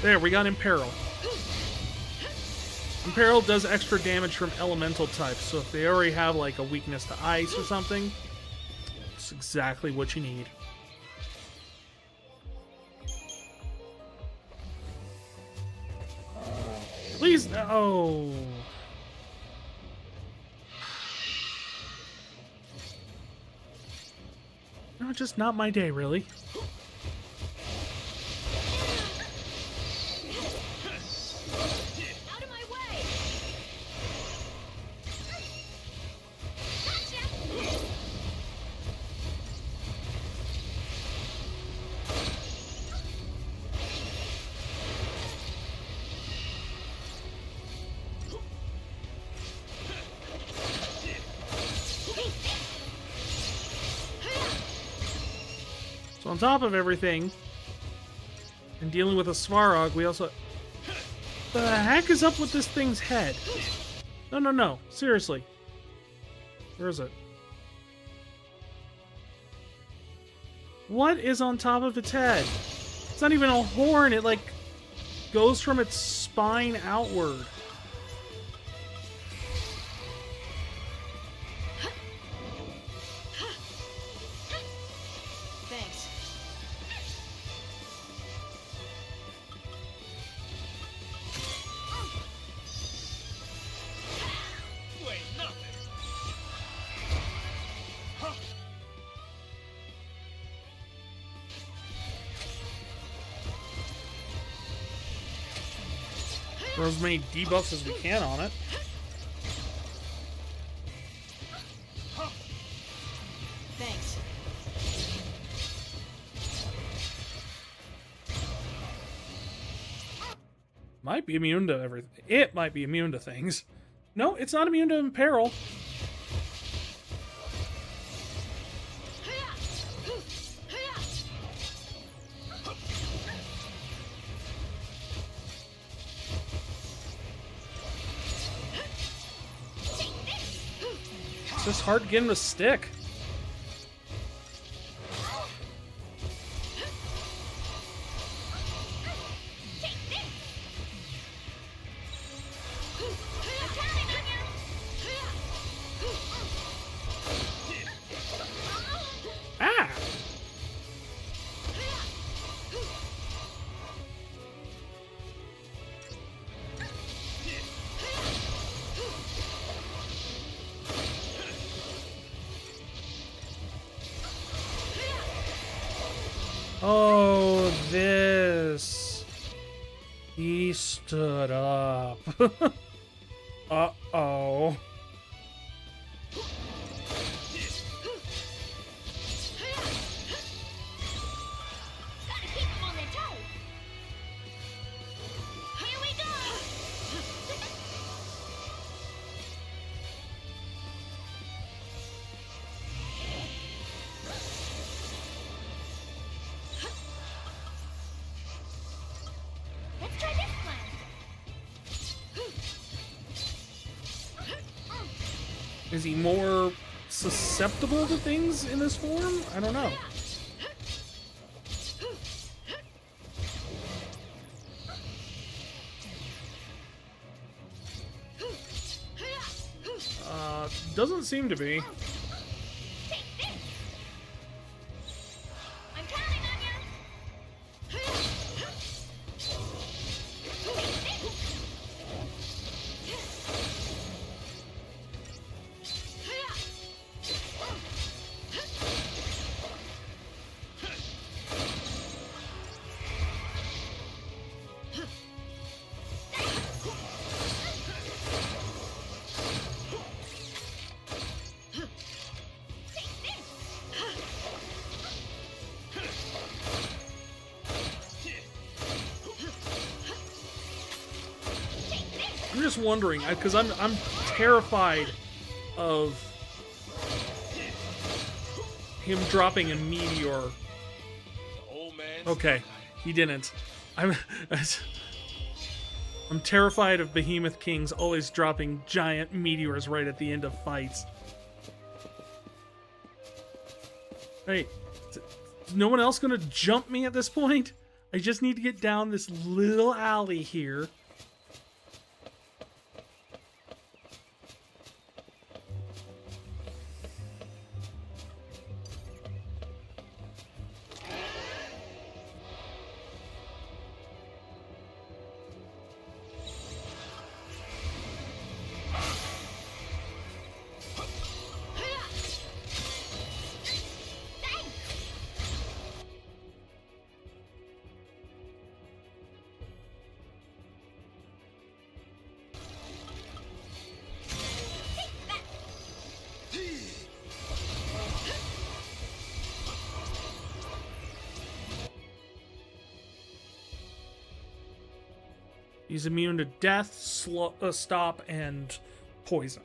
There, we got Imperil. Imperil does extra damage from elemental types, so if they already have like a weakness to ice or something, it's exactly what you need. Please, no. No, just not my day, really. Out of my way! So on top of everything, and dealing with a Svarog, we also... The heck is up with this thing's head? No, no, no. Seriously. Where is it? What is on top of its head? It's not even a horn. It, like, goes from its spine outward. Thanks. Wait, nothing. Throw as many debuffs as we can on it. Thanks. Might be immune to everything. It might be immune to things. No, it's not immune to Imperil. It's just hard to get him to stick. Ah! Oh, this. He stood up. Uh-oh. Gotta keep them on their toes. Here we go. Let's try this plan. Is he more susceptible to things in this form? I don't know. Doesn't seem to be. Take this. I'm counting on you. I'm just wondering, because I'm terrified of him dropping a meteor. Old man. Okay, he didn't. I'm terrified of Behemoth Kings always dropping giant meteors right at the end of fights. Hey, is no one else gonna jump me at this point? I just need to get down this little alley here. He's immune to death, stop, and poison.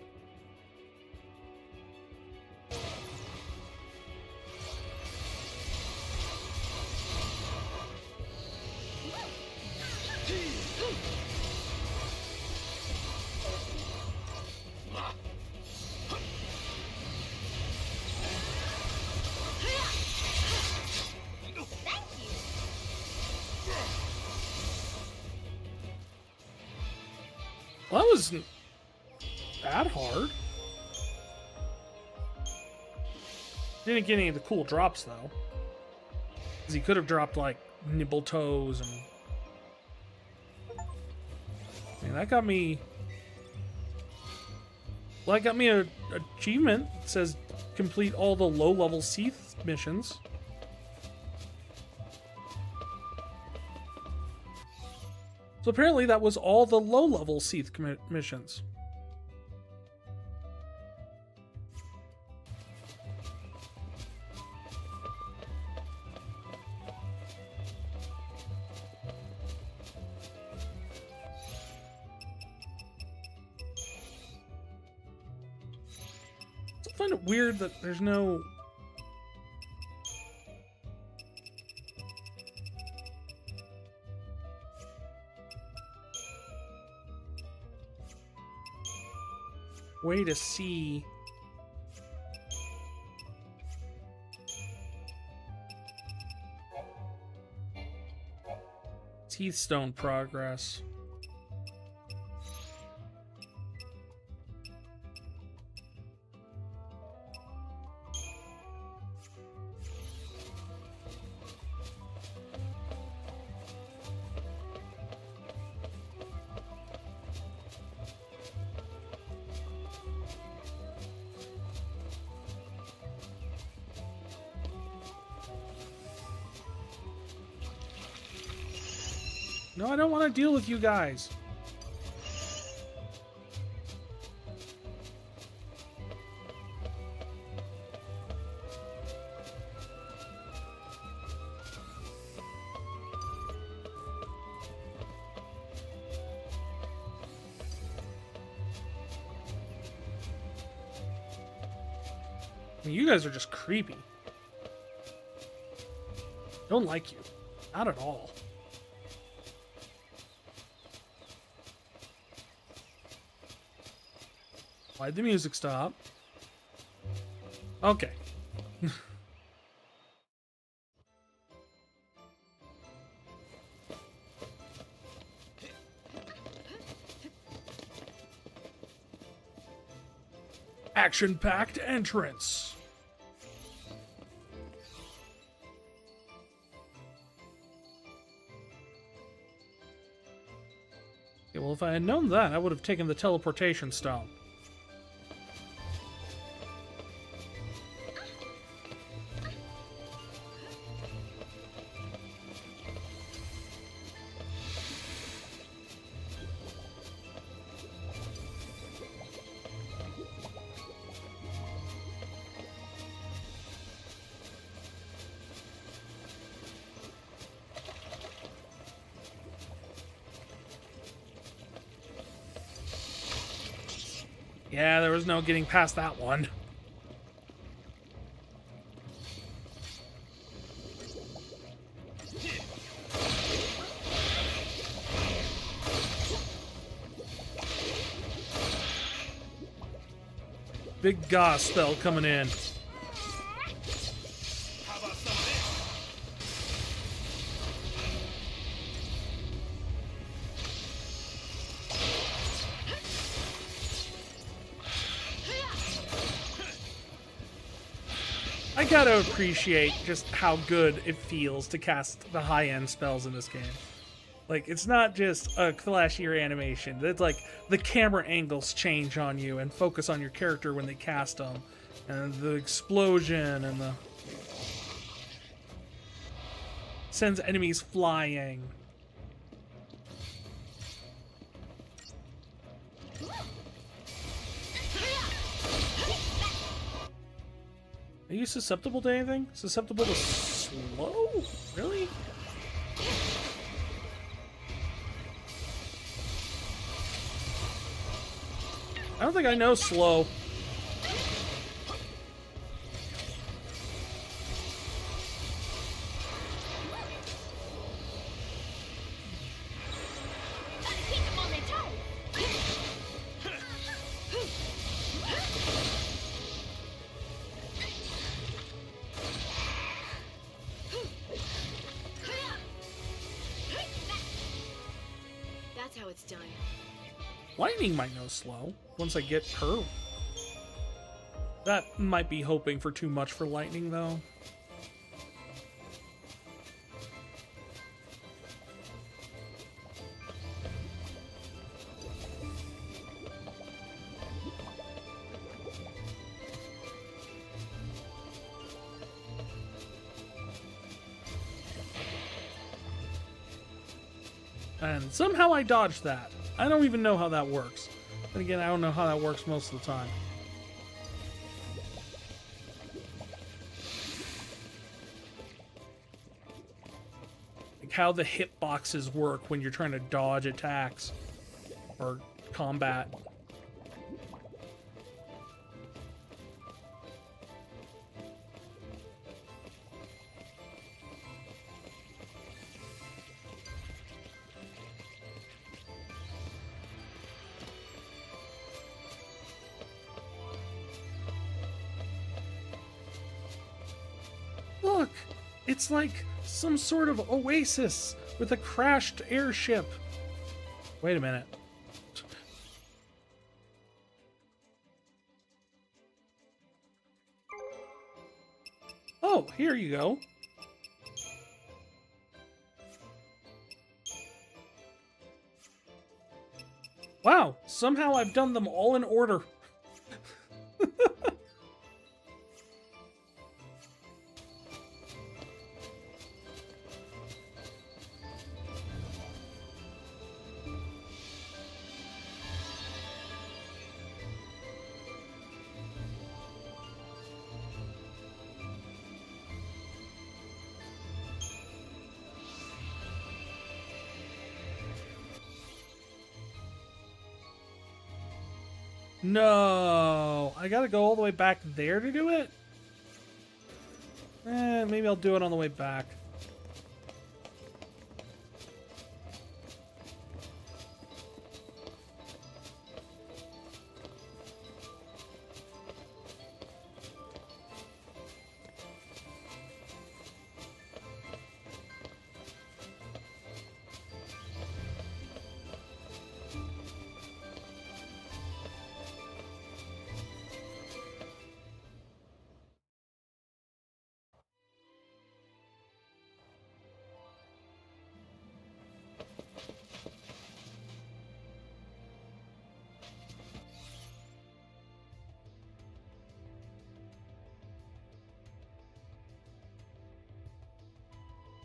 Well, that wasn't that hard. Didn't get any of the cool drops, though. Because he could have dropped, like, nibble toes and... Man, that got me... Well, that got me a achievement. It says complete all the low-level Cieth missions. So apparently that was all the low-level Cieth missions. I find it weird that there's no... way to see Cieth Stone progress. No, I don't want to deal with you guys. I mean, you guys are just creepy. Don't like you. Not at all. Why'd the music stop? Okay. Action-packed entrance. Okay, well, if I had known that, I would have taken the teleportation stone. Yeah, there was no getting past that one. Big Goss spell coming in. How about some of this? I gotta appreciate just how good it feels to cast the high-end spells in this game. Like, it's not just a flashier animation. It's like the camera angles change on you and focus on your character when they cast them. And the explosion and the... sends enemies flying. Are you susceptible to anything? Susceptible to slow? Really? I don't think I know slow. That's how it's done. Lightning might know slow once I get her. That might be hoping for too much for lightning, though. And somehow I dodged that. I don't even know how that works. And again, I don't know how that works most of the time. Like how the hitboxes work when you're trying to dodge attacks or combat. Look, it's like some sort of oasis with a crashed airship. Wait a minute. Oh, here you go. Wow, somehow I've done them all in order. No, I gotta go all the way back there to do it? Maybe I'll do it on the way back.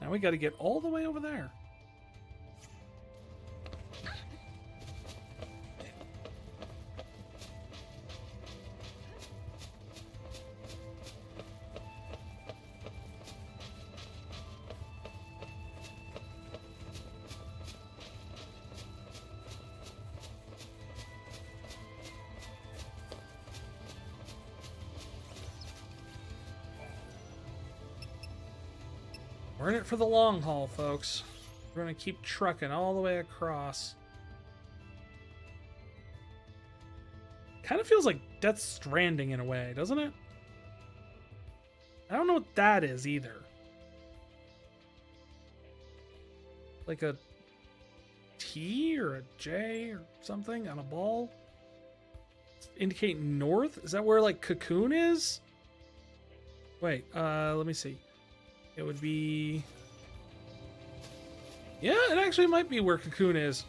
Now we gotta get all the way over there. We're in it for the long haul, folks. We're gonna keep trucking all the way across. Kind of feels like Death Stranding in a way, doesn't it? I don't know what that is either. Like a T or a J or something on a ball? Indicate north? Is that where like Cocoon is? Wait, let me see. It would be... Yeah, it actually might be where Cocoon is.